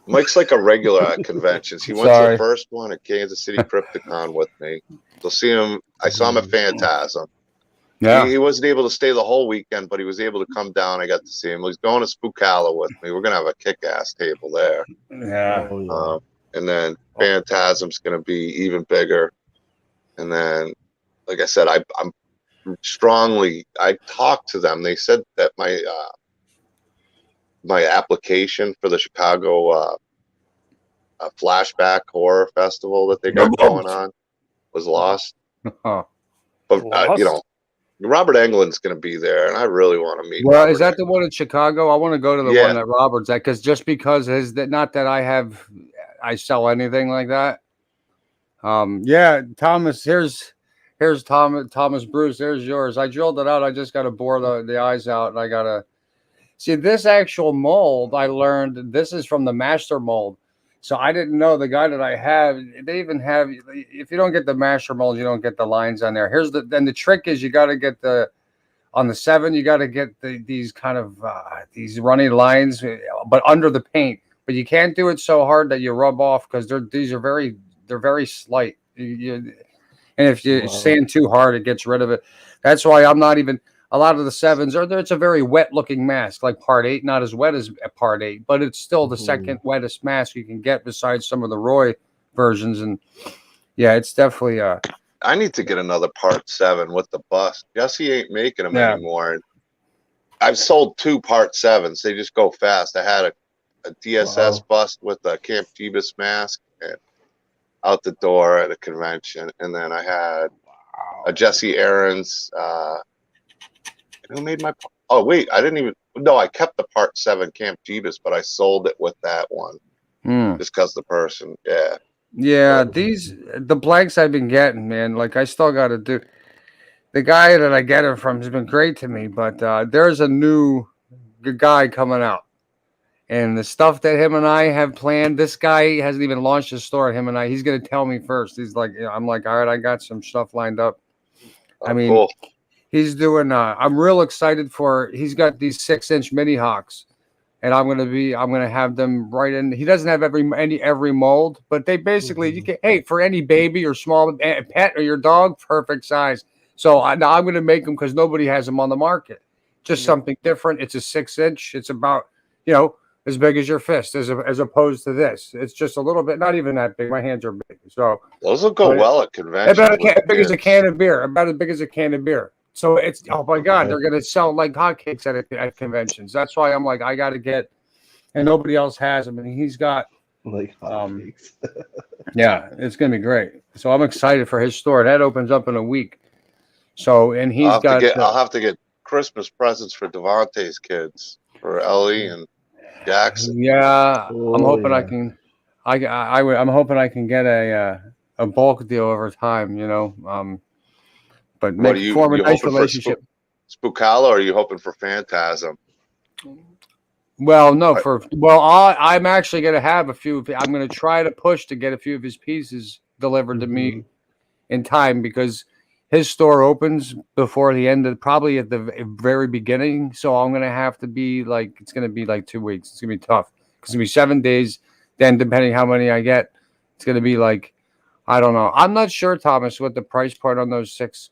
Mike's like a regular at conventions. He went to the Sorry. first one at Kansas City Crypticon with me. So see him. I saw him at Mhm. Phantasm. Yeah. He wasn't able to stay the whole weekend, but he was able to come down. I got to see him. He's going to Spookala with me. We're gonna have a kick-ass table there. Yeah. Oh yeah. Um, and then Phantasm's gonna be even bigger. And then, like I said, I'm strongly. I talked to them. They said that my application for the Chicago flashback horror festival that they got going on was lost. Huh. But you know, Lost? Robert Englund's going to be there, and I really want to meet. Well, Robert is that the one in Chicago? I want to go to the Yeah. one that Robert's at, because his that not that I sell anything like that. Yeah, Thomas. Here's Thomas Bruce. There's yours. I drilled it out. I just got to bore the eyes out, and I gotta see this actual mold. I learned this is from the master mold. So I didn't know the guy that I have. They even have. If you don't get the master mold, you don't get the lines on there. Then the trick is you got to get on the 7. You got to get these kind of these runny lines, but under the paint. But you can't do it so hard that you rub off because they're very slight. And if you sand too hard, it gets rid of it. That's why I'm not even. A lot of the 7s it's a very wet looking mask, like Part 8, not as wet as Part 8, but it's still the second wettest mask you can get besides some of the Roy versions. And yeah, it's definitely I need to get another Part 7 with the bust. Jesse ain't making them anymore. I've sold 2 Part 7s. They just go fast. I had a DSS bust with a Camp Jeebus mask and out the door at a convention, and then I had a Jesse Aarons. Who made my? Oh wait, I didn't even. No, I kept the Part 7 Camp Jeebus, but I sold it with that one just because the person. Yeah. Yeah, the blanks I've been getting, man. Like I still got to do. The guy that I get it from has been great to me, but there's a new guy coming out, and the stuff that him and I have planned. This guy hasn't even launched his store. He's gonna tell me first. He's like, I'm like, all right, I got some stuff lined up. Oh, I mean. Cool. He's doing. I'm real excited for. He's got these 6-inch mini hawks, and I'm gonna have them right in. He doesn't have every mold, but they basically you can. Hey, for any baby or small pet or your dog, perfect size. So I'm gonna make them because nobody has them on the market. Just something different. It's a 6-inch. It's about as big as your fist, as opposed to this. It's just a little bit, not even that big. My hands are big, so those will go well at conventions. About as big as a can of beer. About as big as a can of beer. So it's my God, they're gonna sell like hotcakes at conventions. That's why I'm like, I got to get, and nobody else has them, and he's got like hotcakes. Yeah, it's gonna be great. So I'm excited for his store. That opens up in a week. So and he's I'll have to get Christmas presents for Devontae's kids, for Ellie and Jackson. Yeah, I'm hoping I can. I'm hoping I can get a bulk deal over time. But form a nice relationship. Spookala, or are you hoping for Phantasm? Well, no, I'm actually going to have a few. I'm going to try to push to get a few of his pieces delivered to me in time because his store opens before the end of probably at the very beginning. So I'm going to have to be like, it's going to be like 2 weeks. It's going to be tough because it's going to be 7 days. Then depending how many I get, it's going to be like, I don't know. I'm not sure, Thomas, what the price point on those 6.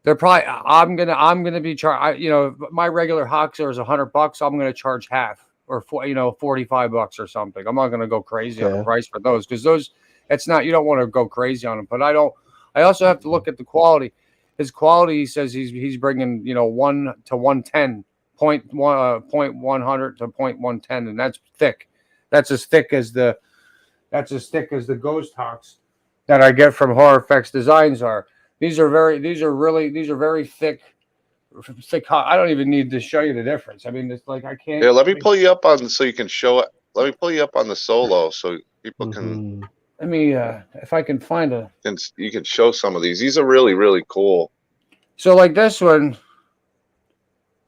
They're probably. I'm gonna be charged. My regular Hoxer is $100. I'm gonna charge half or $45 or something. I'm not gonna go crazy on the price for those because those. It's not. You don't want to go crazy on them. But I don't. I also have to look at the quality. His quality, he says he's bringing 1 to 110, 0.100 to 0.110, and that's thick. That's as thick as the Ghost Hawks that I get from Horror Effects Designs are. These are very thick. I don't even need to show you the difference. I mean, it's like I can't. Yeah, let me pull you up on so you can show it. Let me pull you up on the solo so people can. Let me, if I can find a. You can show some of these. These are really, really cool. So like this one,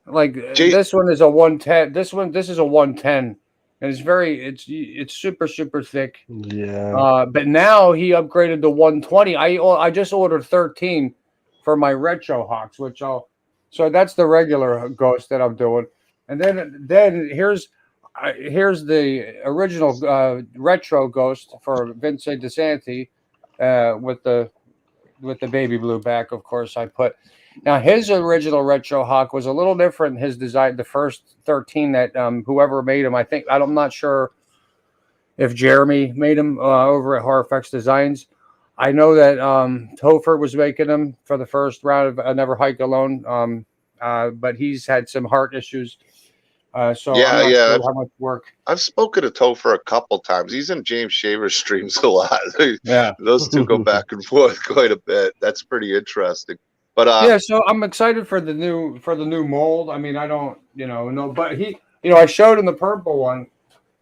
this one is a 110. This is a 110. And it's super, super thick. Yeah. But now he upgraded to 120. I just ordered 13 for my retro Hawks, so that's the regular Ghost that I'm doing. And then here's the original retro Ghost for Vince DeSanti with the baby blue back, of course. Now his original retro Hawk was a little different. His design, the first 13 that whoever made him, I'm not sure if Jeremy made him over at Horror Effects Designs. I know that Topher was making them for the first round of Never Hike Alone, but he's had some heart issues, so I'm Yeah, not yeah. sure how much work. I've spoken to Topher a couple times. He's in James Shaver's streams a lot. Yeah. Those two go back and forth quite a bit. That's pretty interesting. But Yeah, so I'm excited for the new mold. I mean, I don't, no, but I showed him the purple one,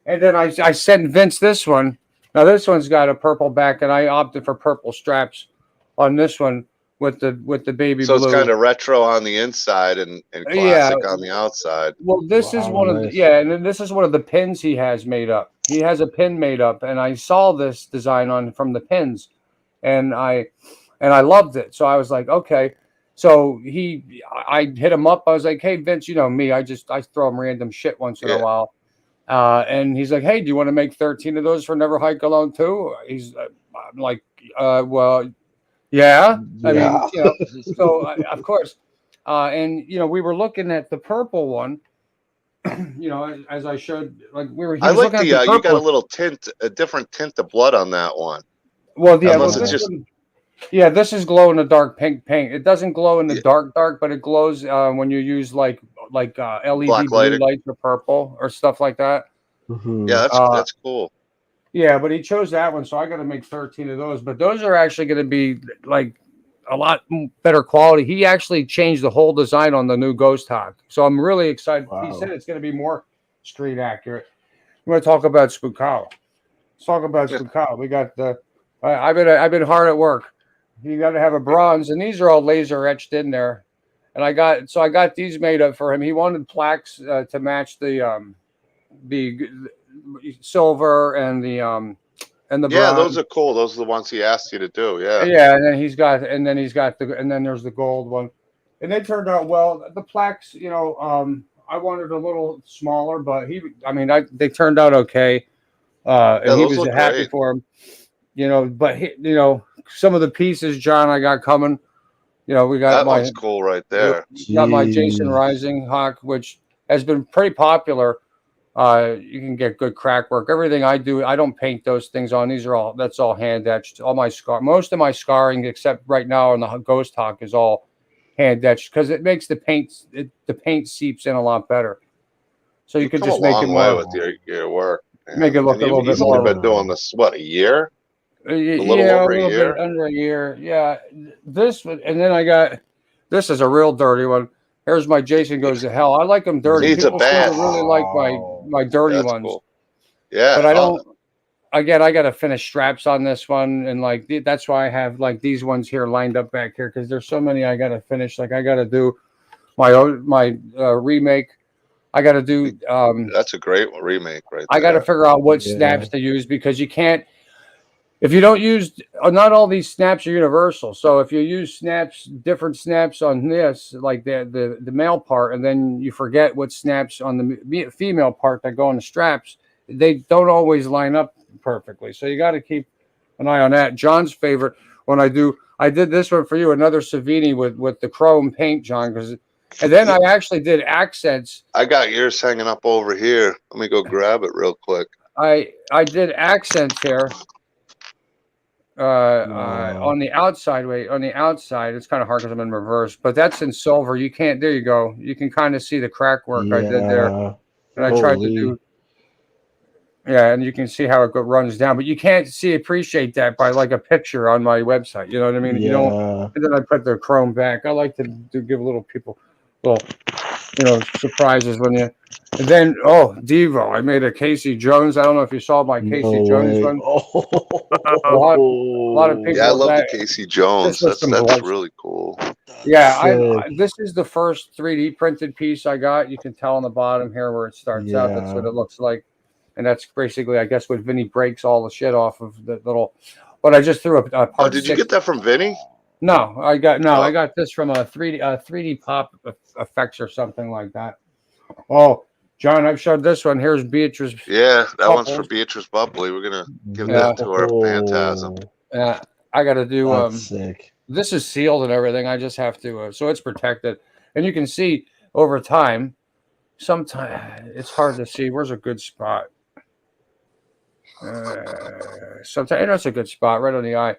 and then I sent Vince this one. Now this one's got a purple back, and I opted for purple straps on this one with the baby so it's blue. kind of retro on the inside and Yeah, classic on the outside. well, this is Wow, one of the, nice. yeah, and then this is one of the pins he has made up. He has a pin made up, and I saw this design on from the pins, and I loved it. So I was like, okay. So I hit him up. I was like, hey Vince, you know me, I throw him random shit once in a Yeah. while. And he's like, hey, do you want to make 13 of those for Never Hike Alone too? I'm like, well, yeah. I mean, Yeah. so of course. And we were looking at the purple one. As I showed, like he I was like looking at the you got purple. a different tint of blood on that one. Well, yeah, well, Unless it's this just one, yeah, this is glow in the dark pink paint. It doesn't glow in the Yeah. dark, but it glows when you use like LED Black blue lighting. lights or purple or stuff like that. Mhm. Yeah, Uh, that's cool. Yeah, but he chose that one, so I got to make 13 of those. But those are actually going to be like a lot better quality. He actually changed the whole design on the new Ghost Hawk, so I'm really excited. He said Wow. it's going to be more street accurate. We're going to talk about Spookala. Let's talk about Yeah. Spookala. We got the. I've been hard at work. You got to have a bronze, and these are all laser etched in there. And I got these made up for him. He wanted plaques to match the silver and the Yeah, bronze. those are cool. Those are the ones he asked you to do. Yeah. Yeah, and then there's the gold one, and they turned out well. The plaques, I wanted a little smaller, but they turned out okay, Yeah, and he those was look happy great. for him. But some of the pieces, John, I got coming. We got That my one's cool right we there. got my Jason Jeez. Rising Hawk, which has been pretty popular. You can get good crack work. Everything I do, I don't paint those things on. That's all hand etched. All my most of my scarring, except right now on the Ghost Hawk, is all hand etched because it makes the paint seeps in a lot better. So you You've could come a just make it long way more, with your work, make man. it look And a little bit you've only more. been doing this what, a year? A little Yeah, a over a little bit year? under a year. Yeah, and then I got this is a real dirty one. Here's my Jason Goes to Hell. I like them dirty. Needs a People seem to bath. really like Wow. my dirty That's ones, cool. Yeah. but I Oh, don't. Again, I got to finish straps on this one, and that's why I have like these ones here lined up back here because there's so many I got to finish. Like I got to do my remake. I got to do. that's a great remake right I got to there. figure out what Yeah. snaps to use because you can't. If you don't use, not all these snaps are universal. So if you use different snaps on this, like the male part, and then you forget what snaps on the female part that go on the straps, they don't always line up perfectly. So you got to keep an eye on that. John's favorite when I did this one for you, another Savini with the chrome paint, John, and then I actually did accents. I got yours hanging up over here. Let me go grab it real quick. I did accents here. Wow. On the outside, it's kind of hard because I'm in reverse, but that's in silver. You can't, there you go. You can kind of see the crack work I did there. Yeah. And I tried to Holy. do, yeah, and you can see how it runs down, but you can't appreciate that by like a picture on my website. You know what I mean? You don't, Yeah. and then I put the chrome back. I like to give little people little, surprises when you, and then, Devo, I made a Casey Jones. I don't know if you saw my Casey No Jones way. one. Oh. A lot of people. Yeah, I love the that- Casey Jones. this was some That's blood. really cool. Yeah, Sick. this is the first 3D printed piece I got. You can tell on the bottom here where it starts out. That's what Yeah. it looks like. And that's basically, I guess, what Vinny breaks all the shit off of the little. But I just threw a part. Oh, did you 6. get that from Vinny? No, I Oh. got this from a 3D pop effects or something like that. Oh, John, I've showed this one. Here's Beatrice. Yeah, that one's for Bubbles. Beatrice Bubbly. We're gonna give Yeah. that to her. Phantasm. I got to do. That's sick. This is sealed and everything. I just have to, so it's protected. And you can see over time, sometimes it's hard to see. Where's a good spot? Sometimes that's a good spot right on the eye.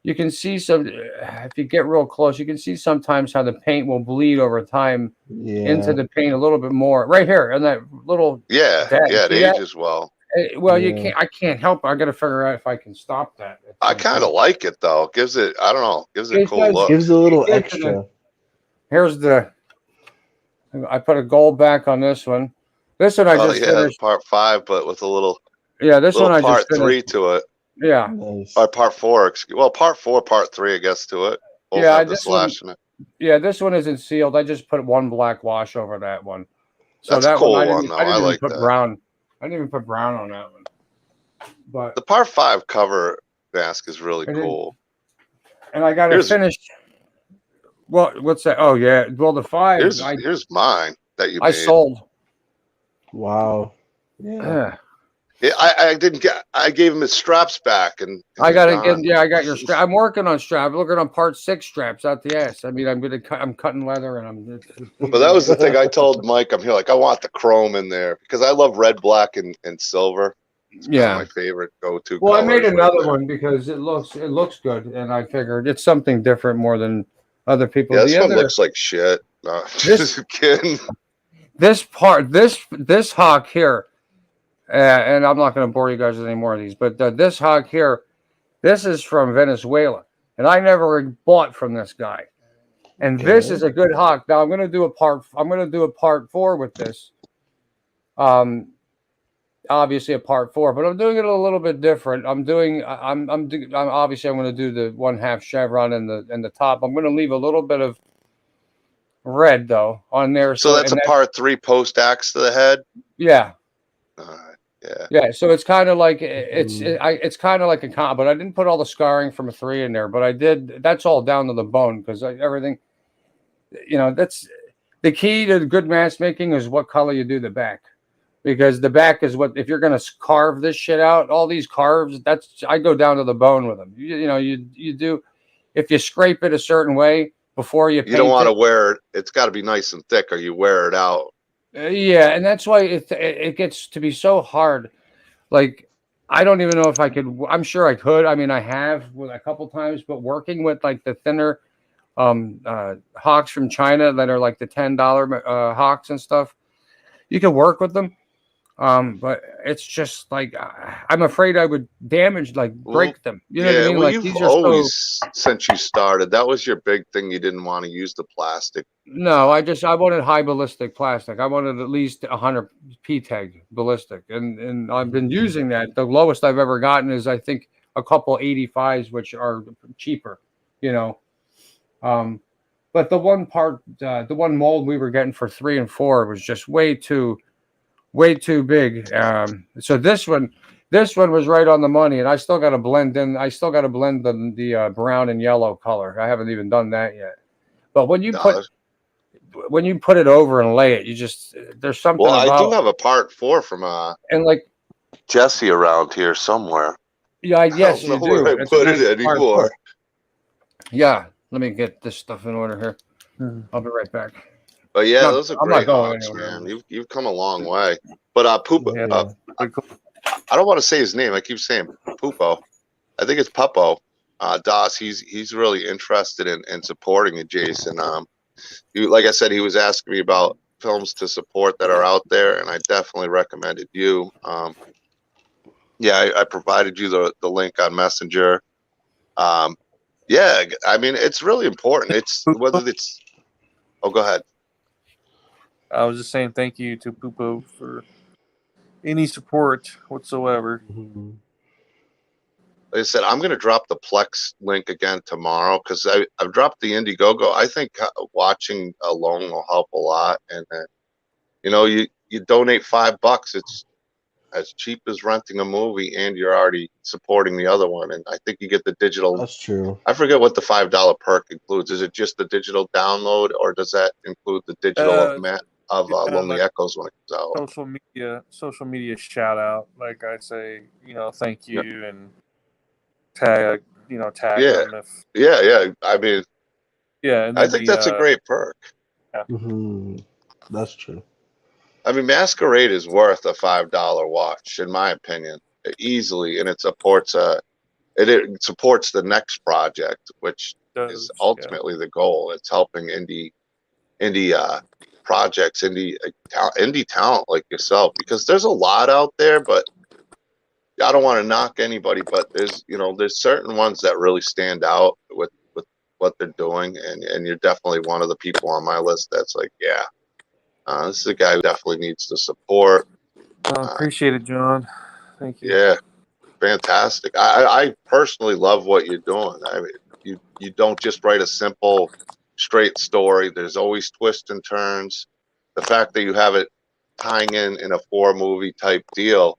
you can see some. If you get real close, you can see sometimes how the paint will bleed over time into Yeah. the paint a little bit more. Right here, and that little Yeah, dab. yeah, it See that? ages well. Well, you Yeah. can't. I can't help it. I got to figure out if I can stop that at I some kind of point. like it though. Gives it, I don't know, gives it a It cool does. look. Gives a It little gives it extra. Here's the. I put a gold back on this one. This one I Oh just yeah, the finished. part 5, but with a little Yeah, this one I just part finished. 3 to it. Yeah, Nice. Or part 4, excuse. Well, part 4, part 3, I guess, to it. Both yeah. have the This one. slash in it. Yeah, this one isn't sealed. I just put one black wash over that one. So That's a that one cool one though. I I didn't even like put that. brown. I didn't even put brown on that one. But The part 5 cover mask is really and then cool. and I got it Here's finished. Well, what's that? Oh yeah. Well, the 5 here's mine that you I made. sold. Wow. Yeah. Yeah. Yeah, I didn't get. I gave him his straps back, and I they're got to get. gone. Yeah, I got your strap. I'm working on strap. I'm looking on part 6 straps out the ass. I mean, I'm cutting leather, and But that was the thing I told Mike. I'm here like I want the chrome in there because I love red, black, and silver. It's kind of my favorite go-to. Well, I made colors another right there. one because it looks good, and I figured it's something different more than other people. Yeah, The this one other looks like shit. No, This- just kidding. this part this hawk here, and I'm not going to bore you guys with any more of these, but this hawk here, this is from Venezuela, and I never bought from this guy. And this Okay. is a good hawk. Now I'm going to do a part 4 with this. Obviously a part 4, but I'm doing it a little bit different. I'm obviously I'm going to do the 1/2 chevron in the top. I'm going to leave a little bit of red though on there. So that's a part 3 post axe to the head. Yeah. Yeah. Yeah. So it's kind of like it's kind of like a comp, but I didn't put all the scarring from a 3 in there, but I did. That's all down to the bone because everything. That's the key to good matchmaking is what color you do the back. Because the back is what if you're gonna carve this shit out, all these carves, I go down to the bone with them. You do if you scrape it a certain way before you paint don't want to it. wear it. It's got to be nice and thick, or you wear it out. Yeah, and that's why it gets to be so hard. Like I don't even know if I could. I'm sure I could. I mean, I have with a couple times, but working with like the thinner hawks from China that are like the $10 hawks and stuff, you can work with them. But it's just like I'm afraid I would break them. You know what I mean? Well, Like you've these are always, since you started, that was your big thing. You didn't want to use the plastic. No, I wanted high ballistic plastic. I wanted at least 100 P-tag ballistic, and I've been using that. The lowest I've ever gotten is I think a couple 85s, which are cheaper. But the one mold we were getting for 3 and 4 was just way too big. So this one was right on the money, and I still got to blend in. I still got to blend the brown and yellow color. I haven't even done that yet. But when you put it over and lay it, there's something. Well, about, I do have a part 4 from and like Jesse around here somewhere. Yeah, yes, I don't know you do. where I It's put a nice it hard anymore. part. Yeah, let me get this stuff in order here. I'll be right back. But yeah, those are I'm not great going hawks, anywhere. man. You've come a long way. But Poopo, Yeah. I don't want to say his name. I keep saying Poopo. I think it's Puppo. Das, he's really interested in supporting it, Jason. Like I said, he was asking me about films to support that are out there, and I definitely recommended you. I provided you the link on Messenger. Yeah, I mean, it's really important. It's whether it's. Oh, go ahead. I was just saying thank you to Poopo for any support whatsoever. Mhm. Like I said, I'm going to drop the Plex link again tomorrow because I've dropped the Indiegogo. I think watching alone will help a lot. And then, you donate $5. It's as cheap as renting a movie, and you're already supporting the other one. And I think you get the digital. That's true. I forget what the $5 perk includes. Is it just the digital download, or does that include the digital of Lonely like Echoes when it comes out? Social media shout out. Like I say, thank you and tag Yeah. them if Yeah. I mean, and I then think that's a great perk. Hmm. That's true. I mean, Masquerade is worth a $5 watch, in my opinion, easily, and it supports it supports the next project, which is Does, yeah. ultimately the goal. It's helping indie projects, indie talent like yourself, because there's a lot out there, but I don't want to knock anybody, but there's certain ones that really stand out with what they're doing, and you're definitely one of the people on my list that's like, yeah, this is a guy who definitely needs the support. Appreciate it, John. Thank you. Yeah, fantastic. I personally love what you're doing. I mean, you don't just write a simple, straight story. There's always twists and turns. The fact that you have it tying in a 4-movie type deal,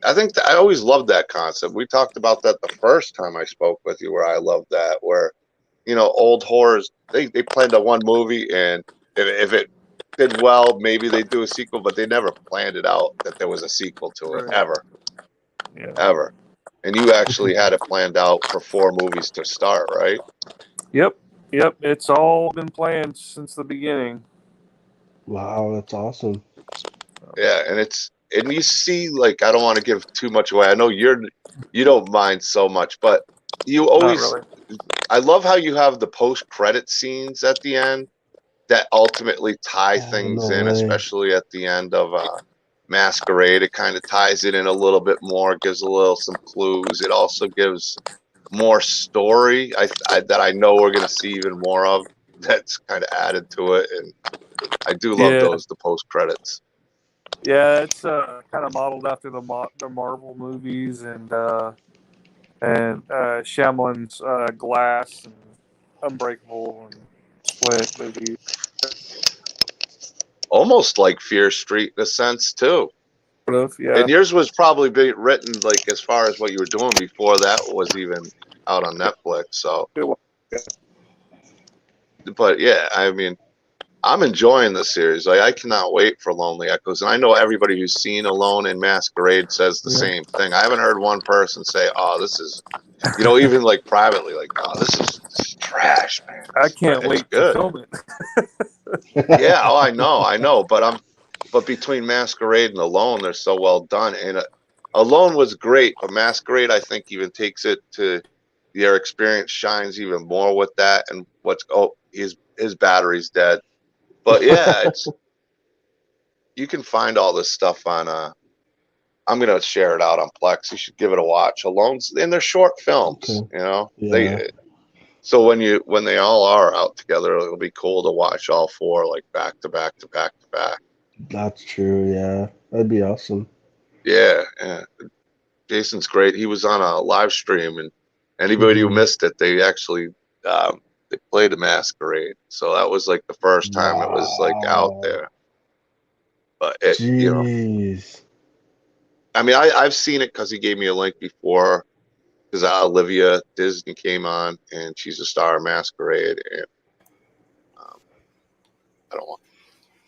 I think I always loved that concept. We talked about that the first time I spoke with you, where I loved that, where old horrors, they planned a one movie, and if it did well, maybe they do a sequel, but they never planned it out that there was a sequel to it Right. Yeah. ever. And you actually had it planned out for 4 movies to start, right? Yep. It's all been planned since the beginning. Wow, that's awesome. Yeah, and you see, like, I don't want to give too much away. I know you don't mind so much, but you always, Not really. I love how you have the post-credit scenes at the end that ultimately tie Oh, things no in, way. especially at the end of Masquerade. It kind of ties it in a little bit more, gives some clues. It also gives more story that I know we're going to see even more of. That's kind of added to it, and I do love Yeah. the post credits. Yeah, it's kind of modeled after the Marvel movies and Shyamalan's Glass and Unbreakable and Split movies. Almost like Fear Street in a sense too. Sort of, yeah. And yours was probably written, like, as far as what you were doing before that was even out on Netflix. So, but yeah, I mean, I'm enjoying the series. Like, I cannot wait for Lonely Echoes, and I know everybody who's seen Alone in Masquerade says the same thing. I haven't heard one person say, "Oh, this is," even like privately, like, "Oh, this is trash, man." I can't It's wait good. to film it. Yeah. Oh, I know. But between Masquerade and Alone, they're so well done. And Alone was great, but Masquerade, I think, even takes it to their experience shines even more with that. And his battery's dead. But yeah, you can find all this stuff on I'm gonna share it out on Plex. You should give it a watch. Alone's, and they're short films, Okay. They Yeah, so when they all are out together, it'll be cool to watch all 4 like back to back to back to back. that's true. Yeah, that'd be awesome. Yeah, yeah. Jason's great. He was on a live stream, and anybody who missed it, they actually they played a Masquerade. So that was like the first time it was like out Wow. there. But Jeez. I mean, I've seen it because he gave me a link before. Because Olivia Disney came on, and she's a star of Masquerade, and um,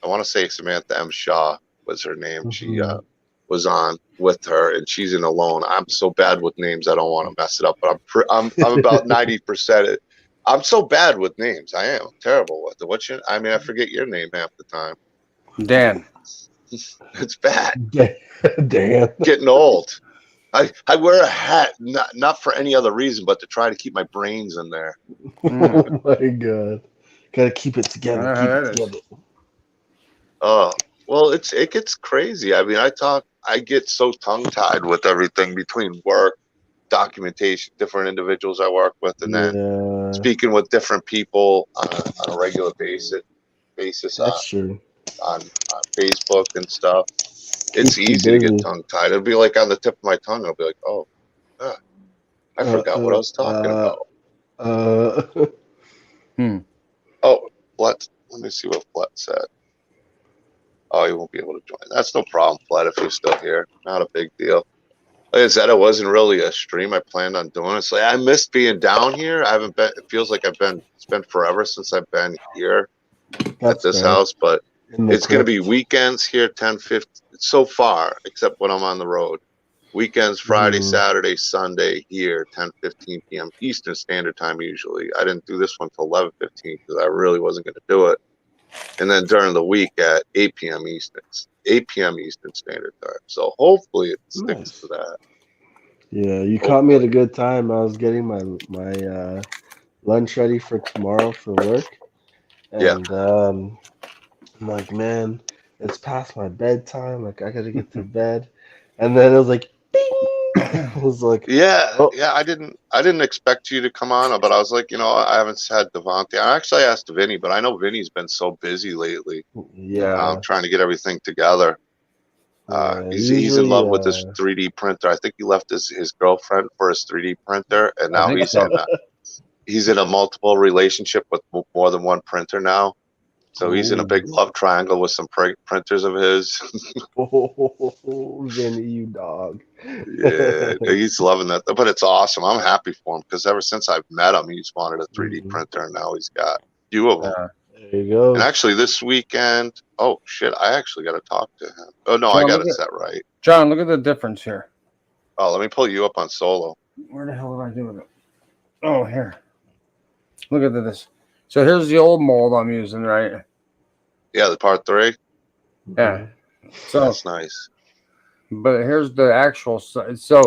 I want to say Samantha M. Shaw was her name. She Mhm. was on with her, and she's in Alone. I'm so bad with names, I don't want to mess it up, but I'm about 90%. I'm so bad with names. I am terrible with it. I mean, I forget your name half the time. Dan. It's bad. Dan. Getting old. I wear a hat not for any other reason but to try to keep my brains in there. Oh my god. Gotta keep it together. Keep it together. Oh, well, it gets crazy. I mean, I get so tongue tied with everything between work, documentation, different individuals I work with, and then Yeah, speaking with different people on a regular basis that's true. on Facebook and stuff. It's Keeps you easy to get busy. tongue tied. It'll be like on the tip of my tongue. I'll be like, oh, ah, I Uh, forgot what I uh, was talking uh, about. uh, Oh, let me see what Flet said. Oh, you won't be able to join. That's no problem, Flet, if you're still here. Not a big deal. Like I said, it wasn't really a stream I planned on doing. It's like I missed being down here. I haven't been. It feels like it's been forever since I've been here at that's this fair. house. But In the it's going to be crypt. weekends here, 10:50 so far, except when I'm on the road. Weekends, Friday, Mhm. Saturday, Sunday here, 10:15 p.m. Eastern Standard Time. Usually, I didn't do this one till 11:15 because I really wasn't going to do it. And then during the week at 8 p.m. Eastern Standard Time. So hopefully it sticks to Nice. that. Yeah, you caught me at a good time. I was getting my lunch ready for tomorrow for work, Yeah. and I'm like, man, it's past my bedtime. Like, I gotta get to bed, and then it was like, bing. I was like, Yeah, oh, yeah. I didn't expect you to come on, but I was like, I haven't had Devontae. I actually asked Vinny, but I know Vinny's been so busy lately, yeah, trying to get everything together. yeah. He's in Usually, love with his 3D printer. I think he left his girlfriend for his 3D printer, and I now think so. he's in a multiple relationship with more than one printer now. So he's in a big love triangle with some printers of his. Vinny, you dog. Yeah, he's loving that. But it's awesome. I'm happy for him because ever since I've met him, he's wanted a 3D Mhm. printer, and now he's got a few of them. Yeah. There you And go. actually, this weekend, oh shit, I actually got to talk to him. Oh no, I John, got look it at set right. John. Look at the difference here. Oh, let me pull you up on Solo. Where the hell did I do with it? Oh, here. Look at this. So here's the old mold I'm using, right? Yeah, the part 3. Yeah. So, That's nice. but here's the actual size. So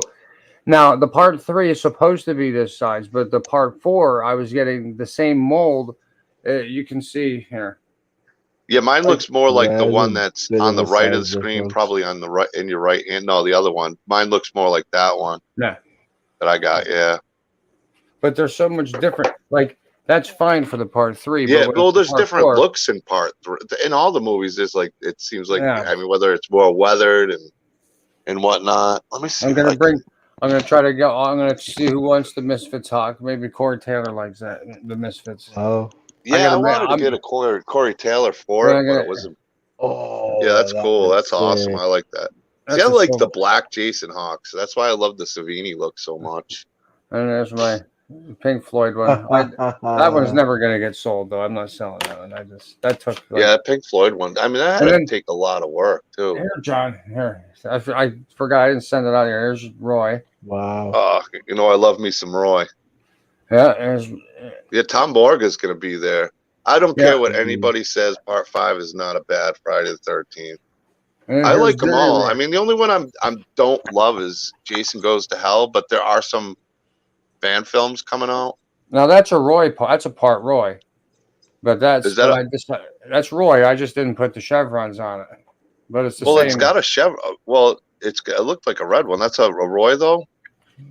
now the part 3 is supposed to be this size, but the part 4, I was getting the same mold. You can see here. Yeah, mine looks more like Yeah, the there's one a that's bit on of the a right of the size screen, difference. probably on the right in your right hand. No, the other one. Mine looks more like that one Yeah. that I got. Yeah. But they're so much different. Like that's fine for the part 3, Yeah, but when well, it's the there's part different 4, looks in part 3. In all the movies, there's like it seems like yeah. I mean whether it's more weathered and whatnot. Let me see I'm if gonna I can. bring. I'm gonna try to go. I'm gonna see who wants the Misfits hawk. Maybe Corey Taylor likes that. The Misfits. Wow. I Yeah, I gotta. wanted to I'm. get a Corey Taylor for Then it, I'm but it gonna. wasn't. Yeah, Oh, that's that cool. looks That's awesome. I sick. like that. See, I That's a like the silver. black Jason Hawks. That's why I love the Savini look so much. And there's my Pink Floyd one. That one's never gonna get sold though. I'm not selling that one. That took like. Yeah, that Pink Floyd one. I mean, that And had to then take a lot of work too. here, John. Here. I forgot. I didn't send it out here. Here's Roy. Wow. I love me some Roy. Yeah. There's. Yeah, Tom Borga's gonna be there. I don't Yeah. care what anybody says. Part 5 is not a bad Friday the 13th. And then I here's like them Jerry all. Roy. I mean, the only one I'm don't love is Jason Goes to Hell, but there are some fan films coming out. Now that's a Roy. That's a part Roy. But Is that that's Roy. I just didn't put the chevrons on it. But it's the well? same. It's got a Chevron. Well, it looked like a red one. That's a Roy though.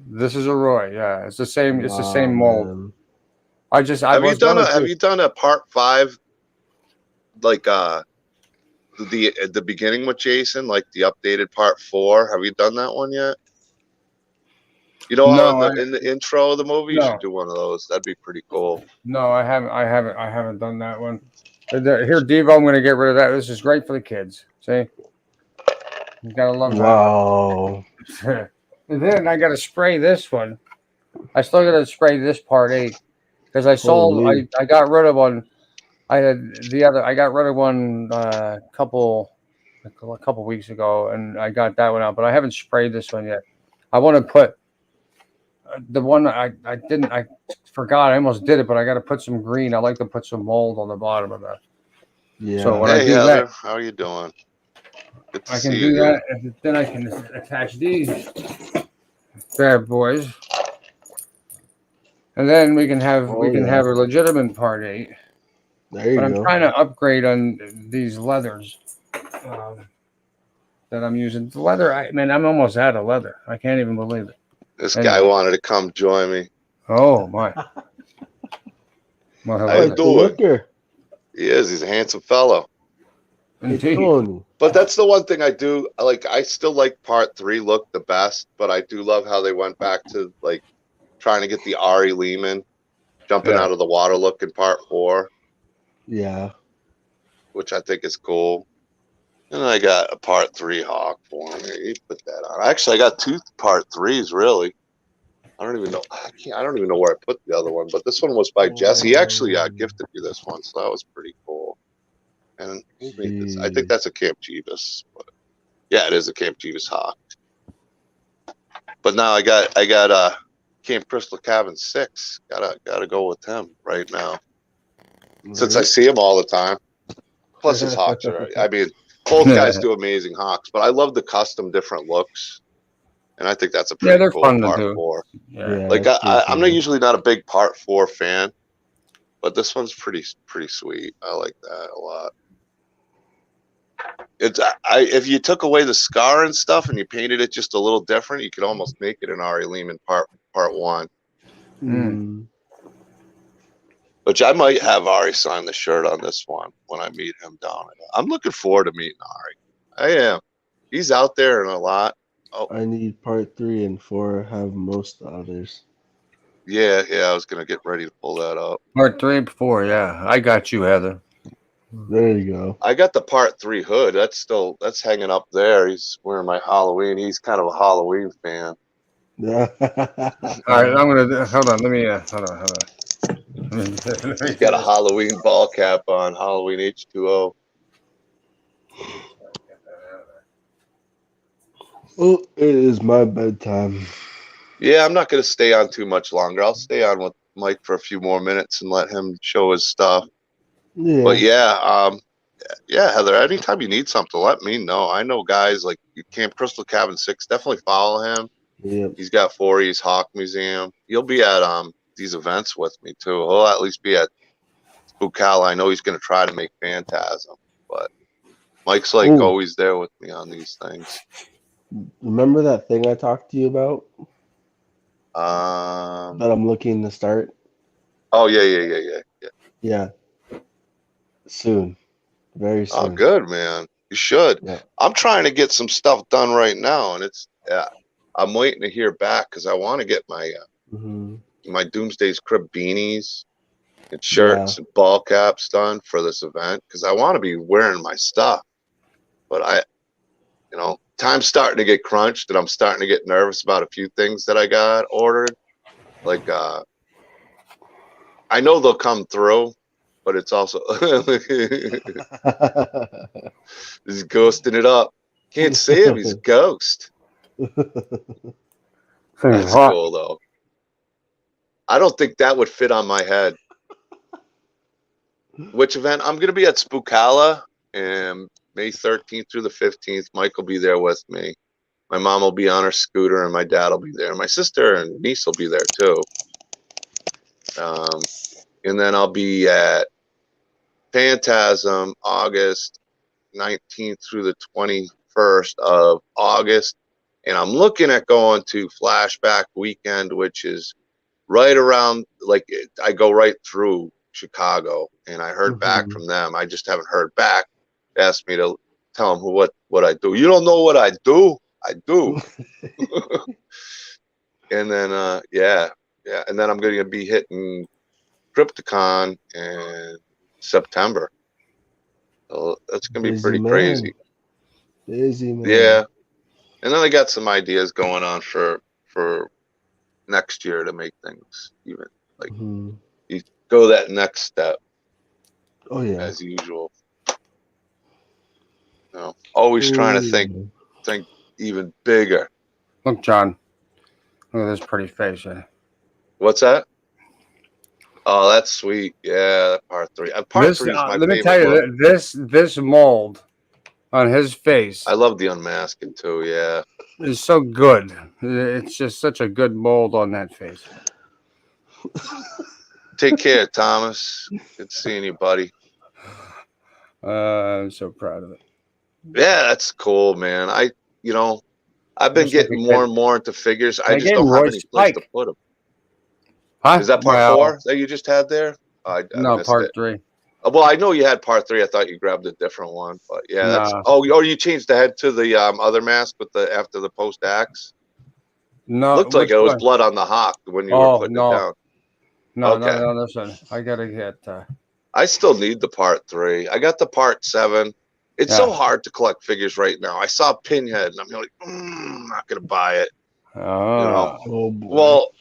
This is a Roy. Yeah, it's the same. It's the Wow, same mold. man. I Have you was done gonna a Have you done a part 5 like the beginning with Jason, like the updated part 4? Have you done that one yet? You know how No, in the intro of the movie, you no, should do one of those. That'd be pretty cool. no. I haven't done that one. Here, Devo, I'm gonna get rid of that. This is great for the kids. See, you gotta love Wow. that. And then I gotta spray this one. I still gotta spray this part 8 because Holy. I got rid of one. I got rid of one a couple weeks ago, and I got that one out, but I haven't sprayed this one yet. I want to put the one I didn't. I forgot. I almost did it, but I got to put some green. I like to put some mold on the bottom of that. Yeah. So when I Hey do Heather, that, how are you doing? Good to I can see do you again. that, and then I can attach these bad boys, and then we can have Oh, yeah. have a legitimate part 8. There you But I'm go. trying to upgrade on these leathers that I'm using. The leather, I'm almost out of leather. I can't even believe it. This Anyway. guy wanted to come join me. Oh my! Well, How I you like the doing? looker. He is. He's a handsome fellow. Hey, Indeed. Tony. But that's the one thing I do like. I still like part 3 look the best, but I do love how they went back to like trying to get the Ari Lehman jumping Yeah. out of the water look in part 4, Yeah. which I think is cool. And I got a part 3 Hawk for him. Here, you put that on. Actually, I got 2 part 3s really. I don't even know. I don't even know where I put the other one, but this one was by Jesse. He actually gifted me this one, so that was pretty cool. And who made this? I think that's a Camp Jeebus. But yeah, it is a Camp Jeebus Hawk. But now I got Camp Crystal Cabin 6. Gotta go with him right now. Since I see him all the time. Plus his hawks are. I mean, both guys do amazing hawks, but I love the custom different looks. and I think that's a Yeah, pretty they're cool fun to part do. 4. Yeah. Like it's pretty I'm not cool. usually not a big part 4 fan, but this one's pretty sweet. I like that a lot. It's if you took away the scar and stuff and you painted it just a little different, you could almost make it an Ari Lehman part 1. Mm. Which I might have Ari sign the shirt on this one when I meet him down. I'm looking forward to meeting Ari. I am. He's out there and a lot. Oh I need part 3 and 4 have most others. yeah. I was gonna get ready to pull that up. Part 3 and 4. Yeah, I got you, Heather. There you go. I got the part 3 hood. That's hanging up there. He's wearing my Halloween. He's kind of a Halloween fan. All right, I'm gonna hold on. Let me hold on. He's got a Halloween ball cap on. Halloween H2O. Oh, it is my bedtime. Yeah, I'm not gonna stay on too much longer. I'll stay on with Mike for a few more minutes and let him show his stuff. Yeah. But yeah, Heather, anytime you need something, let me know. I know guys like Camp Crystal Cabin 6, definitely follow him. Yep. He's got Voorhees Hawk Museum. He'll be at these events with me too. He'll at least be at Spookala. I know he's gonna try to make Phantasm, but Mike's like Ooh. always there with me on these things. Remember that thing I talked to you about Um that I'm looking to start? oh yeah. Yeah. Soon. Very Oh soon. good, man. You should. Yeah. I'm trying to get some stuff done right now, and I'm waiting to hear back because I want to get my Hmm. my Doomsday's Krypt beanies and shirts and ball caps done for this event because I want to be wearing my stuff. But time's starting to get crunched and I'm starting to get nervous about a few things that I got ordered. Like, I know they'll come through, but it's also he's ghosting it up. Can't see him. He's a ghost. That's cool though. I don't think that would fit on my head. Which event? I'm going to be at Spookala May 13th through the 15th. Mike will be there with me. My mom will be on her scooter and my dad will be there. My sister and niece will be there too. And then I'll be at Phantasm August 19th through the 21st of August. And I'm looking at going to Flashback Weekend, which is right around, like, I go right through Chicago. And I heard back from them. I just haven't heard back. They asked me to tell them what I do. You don't know what I do? I do. And then, yeah. And then I'm going to be hitting Crypticon in September. So that's going to be pretty crazy. Busy man. Yeah. And then I got some ideas going on for next year to make things even like you go that next step. Oh yeah. As usual. Always trying to think even bigger. Look, John. Look at this pretty face. What's that? Oh, that's sweet. Yeah, part 3. Part 3 is my favorite. Let me tell you, this mold on his face. I love the unmasking too. Yeah, it's so good. It's just such a good mold on that face. Take care, Thomas. Good seeing you, buddy. I'm so proud of it. Yeah, that's cool, man. I've been getting more and more into figures. I just don't have any place to put them. Huh? Is that part 4 that you just had there? I no, part 3. Well, I know you had part 3. I thought you grabbed a different one, but yeah, that's. Nah. Oh, you changed the head to the other mask with the after the post axe. No, looked like it was blood on the hawk when you were putting it down. No, okay. no, listen. I gotta get. I still need the part 3. I got the part 7. It's so hard to collect figures right now. I saw Pinhead, and I'm like, I'm not gonna buy it. Oh boy. Well.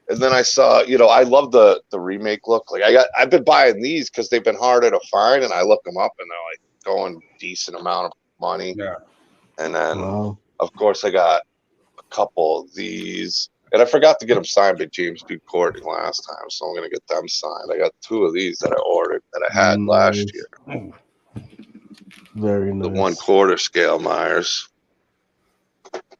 And then I saw, I love the remake look. Like I've been buying these because they've been harder to find, and I look them up, and they're like going decent amount of money. Yeah. And then, of course, I got a couple of these, and I forgot to get them signed by James B. Courtney last time, so I'm gonna get them signed. I got 2 of these that I ordered that I had last year. Very nice. The 1/4 scale Myers.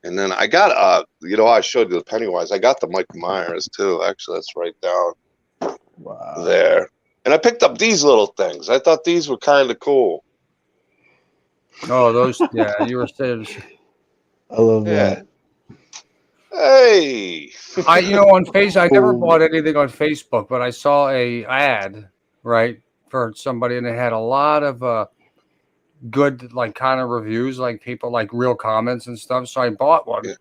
And then I got I showed you the Pennywise. I got the Michael Myers too. Actually, that's right down Wow. there. And I picked up these little things. I thought these were kind of cool. Oh, those. Yeah, you were saying. I love Yeah. that. Hey. On Facebook, I never Oh. bought anything on Facebook, but I saw a ad, right, for somebody, and they had a lot of good, like, kind of reviews, like people, like real comments and stuff. So I bought one, Yeah.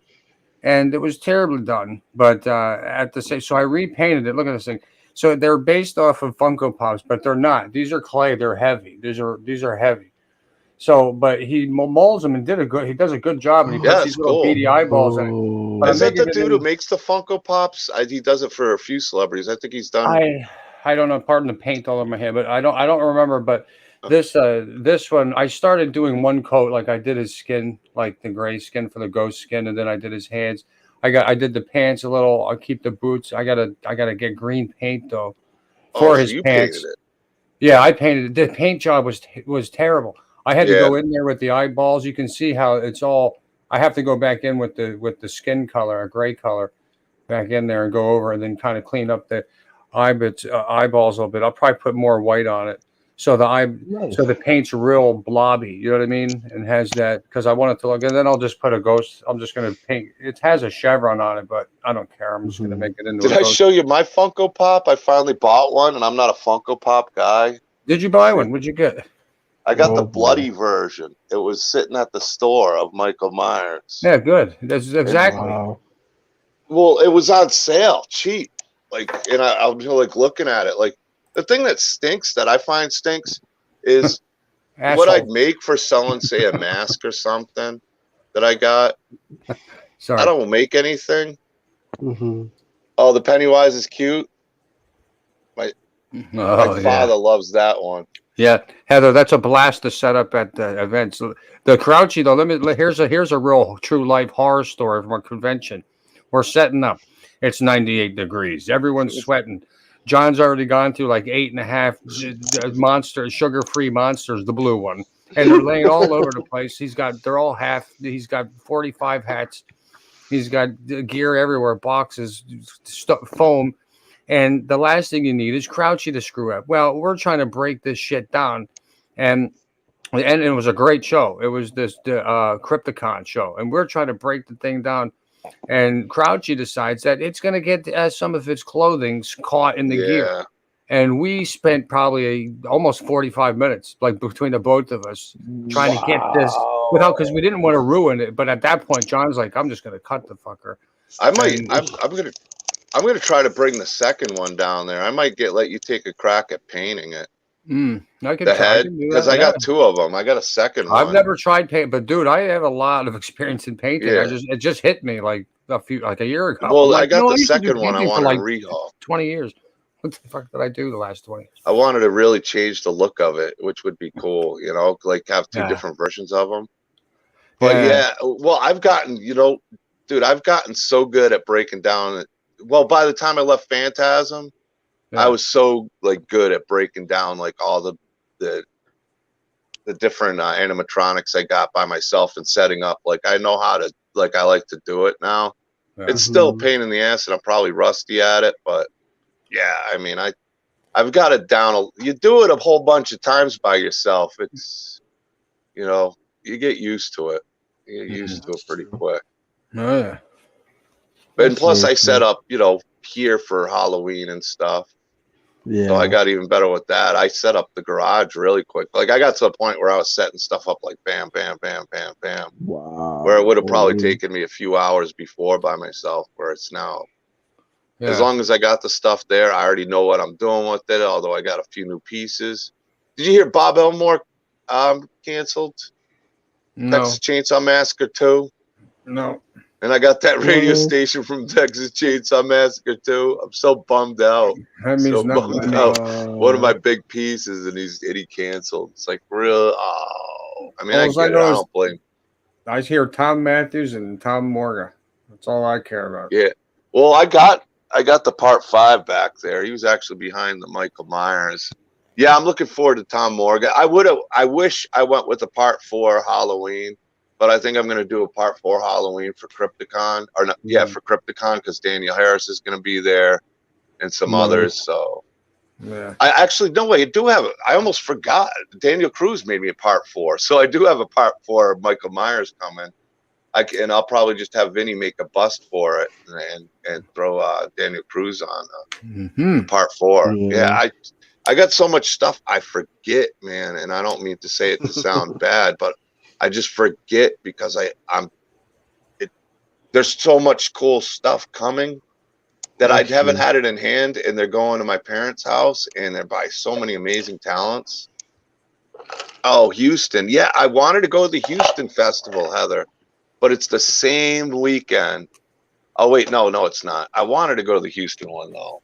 and it was terribly done. But at the same, so I repainted it. Look at this thing. So they're based off of Funko Pops, but they're not. These are clay. They're heavy. These are heavy. So, but he molds them and he does a good job, and he Yeah, puts it's these little cool. beady eyeballs in it. Oh. But I'm Is that the making it dude in- who makes the Funko Pops? He does it for a few celebrities. I think he's done. I don't know. Pardon the paint all over my head, but I don't remember. But this one, I started doing one coat, like I did his skin, like the gray skin for the ghost skin, and then I did his hands. I did the pants a little. I'll keep the boots. I gotta get green paint though for So his you pants. painted it. Yeah, I painted it. The paint job was terrible. I had to Yeah. go in there with the eyeballs. You can see how it's all. I have to go back in with the skin color, a gray color, back in there and go over and then kind of clean up the eyeballs a little bit. I'll probably put more white on it so Nice. so the paint's real blobby. You know what I mean? And has that because I want it to look. And then I'll just put a ghost. I'm just gonna paint. It has a chevron on it, but I don't care. I'm just gonna make it into Did a I ghost. show you my Funko Pop? I finally bought one, and I'm not a Funko Pop guy. Did you buy one? What'd you get? I got Oh, the boy. bloody version. It was sitting at the store of Michael Myers. Yeah, good. That's exactly. Wow. Well, it was on sale, cheap. Like, and I was like looking at it. Like, the thing that stinks, that I find stinks, is what I'd Asshole. make for selling, say, a mask or something that I got. Sorry. I don't make anything. Mm-hmm. Oh, the Pennywise is cute. My Oh, father loves that one. yeah, Heather, that's a blast to set up at the events. The Crouchy though, here's a real true life horror story from a convention. We're setting up. It's 98 degrees. Everyone's sweating. John's already gone through like 8.5 monsters, sugar-free monsters, the blue one, and they're laying all over the place. He's got 45 hats. He's got gear everywhere, boxes, foam. And the last thing you need is Crouchy to screw up. Well, we're trying to break this shit down. And it was a great show. It was the Krypticon show. And we're trying to break the thing down. And Crouchy decides that it's going to get some of its clothing caught in the gear. And we spent probably almost 45 minutes, like between the both of us, trying to get this because we didn't want to ruin it. But at that point, John's like, I'm just going to cut the fucker. I might. I'm gonna try to bring the second one down there. I might let you take a crack at painting it. I could The try, head, because I got two of them. I got a second one. I've never tried paint, but dude, I have a lot of experience in painting. Yeah. It just hit me like a year ago. Well, like, I got the used to do second one. I painting for wanted like to rehaul. 20 years. What the fuck did I do the last 20 years? I wanted to really change the look of it, which would be cool. Like have two Yeah. different versions of them. But yeah, well, I've gotten, dude, I've gotten so good at breaking down. Well, by the time I left Phantasm, I was so like good at breaking down like all the different animatronics I got by myself and setting up. Like I know how to, like I like to do it now. Yeah. It's still a pain in the ass, and I'm probably rusty at it. But yeah, I mean, I've got it down. You do it a whole bunch of times by yourself. It's, you get used to it. You get used to it pretty quick. Oh, yeah. And plus, I set up, here for Halloween and stuff. Yeah. So I got even better with that. I set up the garage really quick. Like I got to a point where I was setting stuff up like bam, bam, bam, bam, bam. Wow. Where it would have probably taken me a few hours before by myself, where it's now. Yeah. As long as I got the stuff there, I already know what I'm doing with it, although I got a few new pieces. Did you hear Bob Elmore canceled? No. Texas Chainsaw Massacre 2? No. And I got that radio No. station from Texas Chainsaw Massacre 2. I'm so bummed out. That means So nothing. bummed out. One of my big pieces, and he canceled. It's like real. Oh, I mean, I get it. I don't blame. I hear Tom Matthews and Tom Morga. That's all I care about. Yeah. Well, I got the part 5 back there. He was actually behind the Michael Myers. Yeah, I'm looking forward to Tom Morgan. I wish I went with the part 4 Halloween. but I think I'm going to do a part 4 Halloween for Crypticon, or not, yeah, for Crypticon, because Daniel Harris is going to be there and some others. Nice. So Yeah. I actually, no way, I do have, I almost forgot. Daniel Cruz made me a part 4. So I do have a part 4 of Michael Myers coming. And I'll probably just have Vinny make a bust for it and throw Daniel Cruz on part 4. Yeah. I got so much stuff I forget, man, and I don't mean to say it to sound bad, but I just forget because there's so much cool stuff coming that I That's haven't true. had it in hand, and they're going to my parents' house, and they're by so many amazing talents. Oh, Houston. Yeah, I wanted to go to the Houston Festival, Heather, but it's the same weekend. Oh, wait, no, it's not. I wanted to go to the Houston one, though,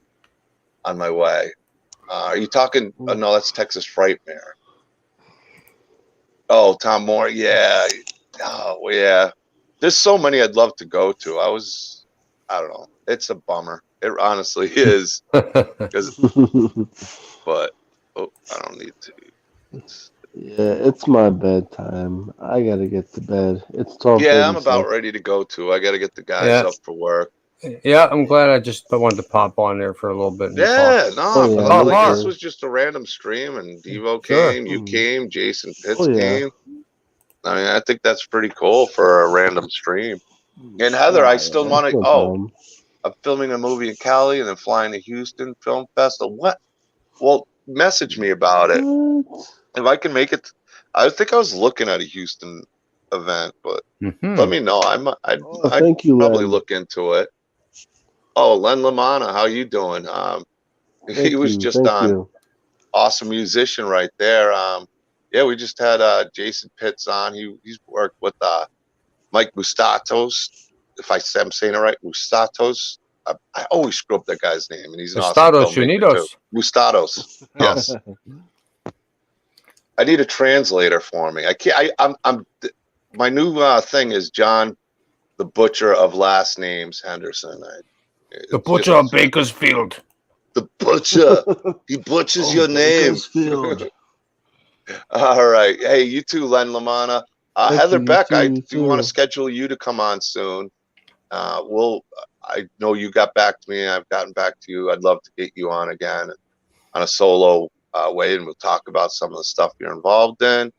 on my way. Are you talking? Oh, no, that's Texas Frightmare. Oh, Tom Moore. Yeah. Oh, yeah. There's so many I'd love to go to. I don't know. It's a bummer. It honestly is. But I don't need to. Yeah, it's my bedtime. I gotta get to bed. It's 12:36. Yeah, I'm about ready to go too. I got to get the guys up for work. Yeah, I'm glad I just wanted to pop on there for a little bit and Yeah, talk. no, Oh, I yeah, felt me like too. this was just a random stream, and Devo Sure. came, you came, Jason Pitts Oh, yeah. came. I mean, I think that's pretty cool for a random stream. And Heather, I still want to. no Oh, problem. I'm filming a movie in Cali and then flying to Houston Film Festival. What? Well, message me about it What? if I can make it. I think I was looking at a Houston event, but let me know. I'd Oh, thank you, probably Len. look into it. Oh, Len Lamana, how you doing? He Thank was you. just Thank on. you. Awesome musician right there. Yeah, we just had Jason Pitts on. He's worked with Mike Mustatos. If I'm saying it right, Mustatos. I always screw up that guy's name, and he's an awesome Estados filmmaker too. Unidos. Mustatos. Yes. I need a translator for me. I can't. I'm. My new thing is John, the Butcher of Last Names Henderson. The Butcher of Bakersfield. The Butcher. He butchers your name. Bakersfield. All right. Hey, you too, Len Lamana. Heather you Beck, too, I you do want to too. schedule you to come on soon. I know you got back to me. I've gotten back to you. I'd love to get you on again on a solo way, and we'll talk about some of the stuff you're involved in.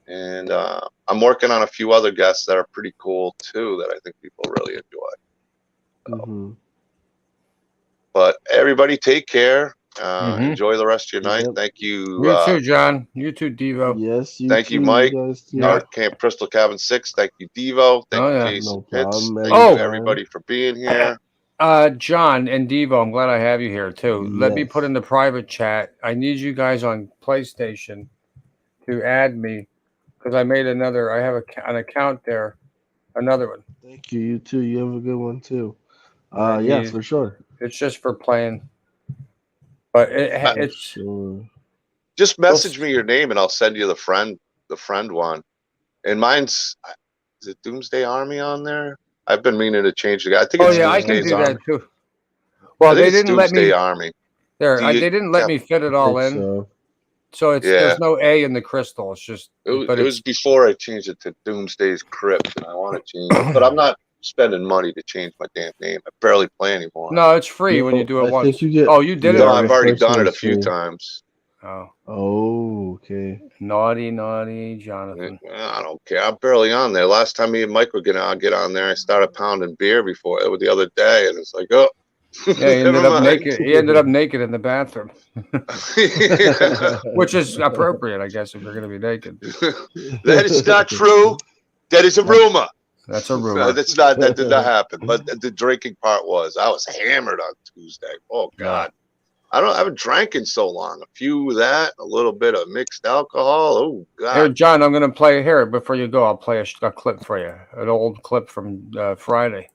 And I'm working on a few other guests that are pretty cool too, that I think people really enjoy. But everybody, take care. Enjoy the rest of your night. Yep. Thank you. You too, John. You too, Devo. Yes, you Thank too. you, Mike. You guys too. Art Camp Crystal Cabin 6. Thank you, Devo. Thank you, Jason No Pitts. problem. Thank you, everybody, for being here. John and Devo, I'm glad I have you here too. Let me Yes. put in the private chat. I need you guys on PlayStation to add me because I made another. I have an account there. Another one. Thank you. You too. You have a good one too. I Yeah, need- for sure. It's just for playing, but it's Sure. Just message me your name and I'll send you the friend one. And mine's, is it Doomsday Army on there? I've been meaning to change the guy. I think it's I can Doomsday's do Army. that too. Well, I think they it's didn't let Doomsday me. Army. There, Do you they didn't let have- me fit it all in. So it's there's no A in the crystal. It's just. It was before I changed it to Doomsday's Krypt, and I want to change it, but I'm not spending money to change my damn name. I barely play anymore. No, it's free when you do it I once. think you get, you did it. No, I've already first done it a one's few free. times. Oh, okay. Naughty Jonathan. I don't care. I'm barely on there. Last time me and Mike were gonna get on there, I started pounding beer before it was the other day, and it's like, oh, Yeah, he ended never up mind. naked. He ended up naked in the bathroom, which is appropriate, I guess, if you're going to be naked. That is not true. That is a rumor. That's a rumor. That's not. That did not happen. But the drinking part was. I was hammered on Tuesday. Oh God. I haven't drank in so long. A few of that, a little bit of mixed alcohol. Oh God. Here, John, I'm going to play here before you go. I'll play a clip for you, an old clip from Friday.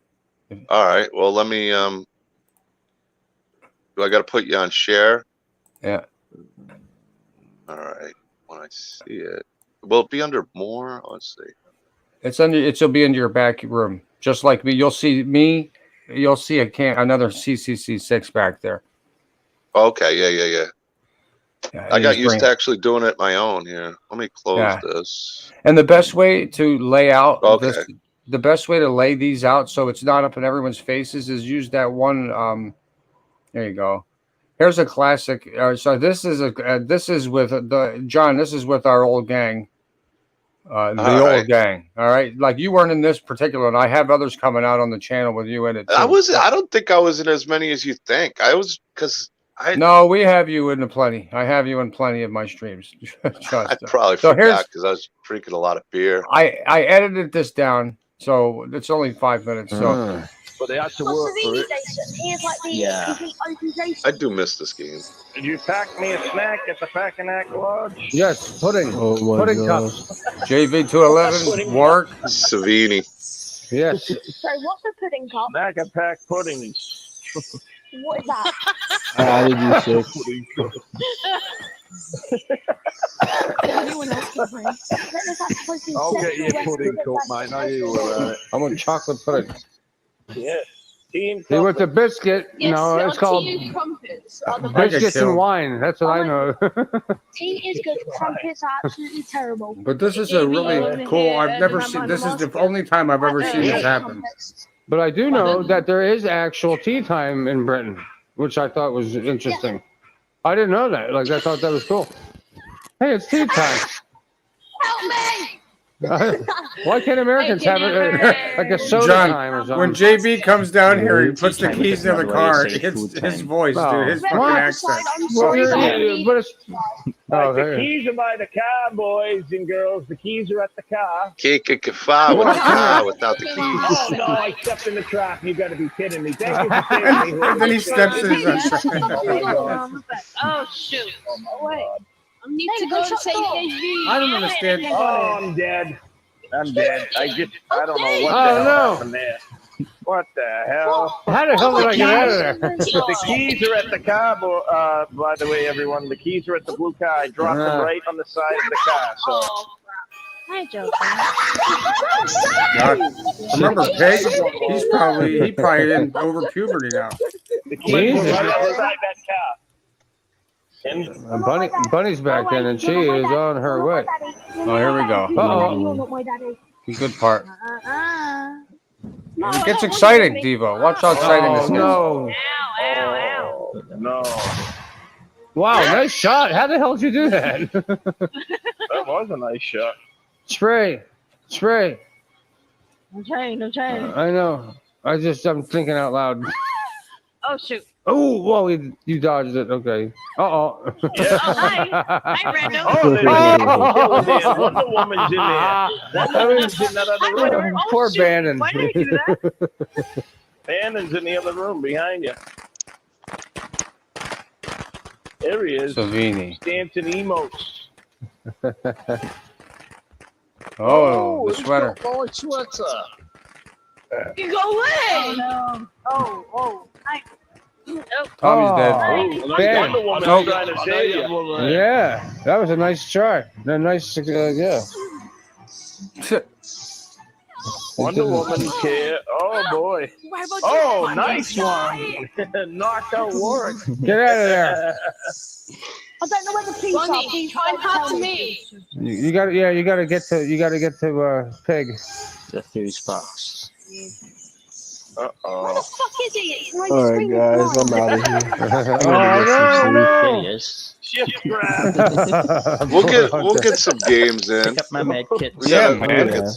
All right. Well, let me. Do I got to put you on share? Yeah. All right. When I see it, will it be under more? Let's see. It's under. It'll be in your back room, just like me. You'll see me. You'll see another CCC6 back there. Okay. Yeah. I got used to actually doing it my own here. Let me close this. And the best way to lay out Okay. the best way to lay these out so it's not up in everyone's faces is use that one. There you go. Here's a classic. So this is with the John. This is with our old gang. The old gang. All right. Like you weren't in this particular one. I have others coming out on the channel with you in it. Too. I don't think I was in as many as you think. I was because No, we have you in plenty. I have you in plenty of my streams. I probably forgot because I was drinking a lot of beer. I edited this down, so it's only 5 minutes. So, but they had to work for it. Yeah. I do miss this game. Did you pack me a snack at the Packanack Lodge? yes, pudding, Oh my pudding God. cups. JV211 work. Savini. Yes. So what's a pudding cup? Snack and pack puddings. What is that? I added you 6. Anyone else can bring? I'll get you a pudding cup, mate. No, you were I want chocolate pudding. Yeah. Tea and See, with coffee. the biscuit, Yes, no, it's called tea and crumpets are the biscuits and wine. That's what I know. tea is good. Crumpets are absolutely terrible. But this is a really cool. I've never seen. This is the only time I've ever seen this happen. But I do know that there is actual tea time in Britain, which I thought was interesting. I didn't know that. Like I thought that was cool. Hey, it's tea time. Help me! Why can't Americans have it like a soda time or something? When JB comes down here, he puts the keys in the car. It's his voice, dude. His fucking accent. Well, but it's, The keys are by the car, boys and girls. The keys are at the car. Cake and kafah with the car without the keys. Oh, no, I stepped in the trap. You got to be kidding me. Thank you for saving me. And then he steps in his own Oh, shoot. Oh, wait. I need to go to St. HV. I don't understand. Oh, I'm dead. I'm dead. I don't know what Oh, the hell no. happened there. What the hell? how the hell did I get out of there? The keys are at the car, by the way, everyone. The keys are at the blue car. I dropped them right on the side of the car. So. Hi, Joe. Remember Pig? He probably in over puberty now. The keys are right outside that car. And Bunny's back in, and she is on her way. Oh, here we go. Uh-oh. Good part. It gets exciting, Devo. Watch how exciting this is. Ow, ow, ow. No. Wow, nice shot. How the hell did you do that? That was a nice shot. Spray. No change. I know. I'm thinking out loud. Oh, shoot. Oh, whoa, you dodged it. Okay. Uh-oh. Yeah. Oh, hi. Hi, Brando. Oh, there's Wonder Woman's in there. Wonder Woman's in that other room. Oh, Poor shoot. Bannon. Why did I do that? Bannon's in the other room behind you. There he is. Savini. Dancing emotes. Oh, the he's sweater. got my sweater. You go away. Oh, Tommy's dead. Oh, Bam. Wonder Woman's Nope. trying to save you. Yeah, that was a nice try. Yeah. Wonder Woman care. Oh boy. Why about Oh, you? nice one. Knocked out Warwick. Get out of there. I don't know where the police Bunny, are. Please try don't not tell to me. me. You got to get to Pig. The fuse box. Where Uh-oh. the fuck is he? Like, All right, screaming guys, blind. I'm out of here. Oh, no. Shift grab. We'll get some games in. Pick up my med kit. Yeah, man.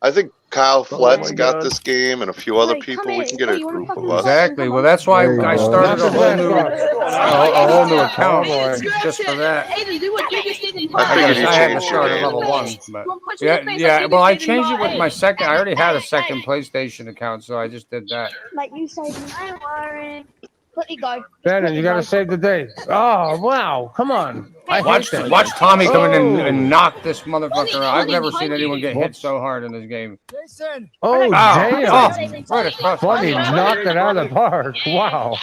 I think Kyle Flett's my got God. this game and a few other Wait, people. come We in. can get Oh, a you wanna group fucking of us. Exactly. Well, that's why There you I go. started a whole new account just for that. Hey, do what you just did in I figured you I had to changed start your at game. level 1. But yeah. Well, I changed it with my second. I already had a second PlayStation account, so I just did that. Like you say, don't worry. Let it go. Bannon, you got to save the day. Oh, wow. Come on. I Watch hate that. watch Tommy come in Oh. and knock this motherfucker out. I've never seen anyone get hit so hard in this game. Oh, Ow. damn. Oh. Right across. Funny, knocked it out of the park. Wow.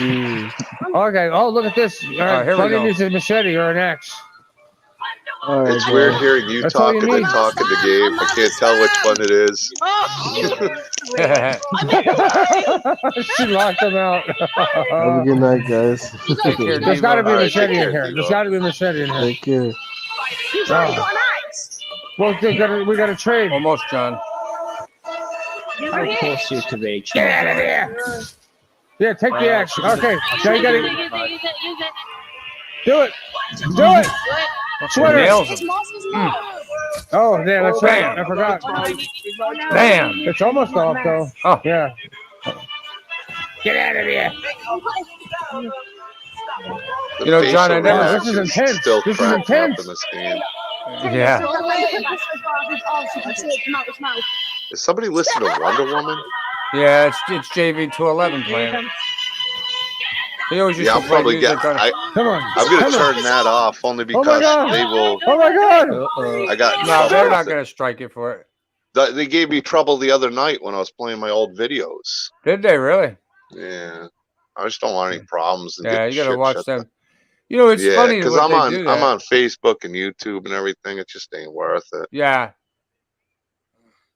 Okay. Oh, look at this. All right, here we Funny go. uses a machete or an axe. All right, It's weird guys. hearing you That's all talk you and then need. talking the game. I can't tell which one it is. She locked him out. Have a good night, guys. Take care, There's got to be a All right, machete take in care, here. There's Devo. got to be a machete in here. Take care. He's already got ice. Well, we got to trade. Almost, John. How close you to the Get out of here. Yeah, take the axe. Okay, now you got to do it. Do it. Sweater. Nails him. Oh, yeah, that's right. Bam. I forgot. Bam. It's almost off, though. Oh. Yeah. Get out of here. The You know, John, I facial never- This is reactions intense. still This is crack me up intense. in this game. Yeah. Is somebody listening to Wonder Woman? Yeah, it's JV211 playing. He always used Yeah, to I'll play probably music get. on. Come on. I'm gonna Come on. turn that off only Oh my because God. they will. Oh my God. I got in No, trouble they're with not it. going to strike you for it. They gave me trouble the other night when I was playing my old videos. Did they really? Yeah, I just don't want any problems. And Yeah, get you got to shit watch shut them. down. You know, it's Yeah, funny because what I'm they on do I'm that. on Facebook and YouTube and everything. It just ain't worth it. Yeah,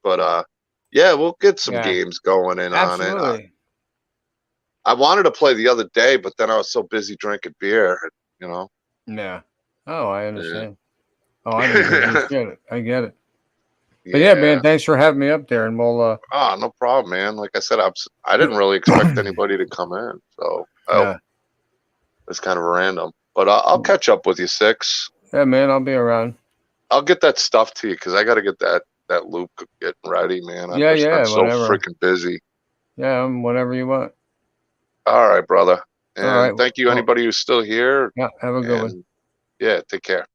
But yeah, we'll get some Yeah. games going in on it. absolutely. I wanted to play the other day, but then I was so busy drinking beer. You know. Yeah. Oh, I understand. Oh, I get it. I get it. But yeah, man, thanks for having me up there, and we'll. Oh, no problem, man. Like I said, I didn't really expect anybody to come in, so Yeah. it's kind of random. But I'll catch up with you, Six. Yeah, man, I'll be around. I'll get that stuff to you because I got to get that loop getting ready, man. Yeah, I've been so whenever. freaking busy. Yeah, whenever you want. All right, brother. And All right, thank you, well- anybody who's still here. Yeah, have a good one. And yeah, take care.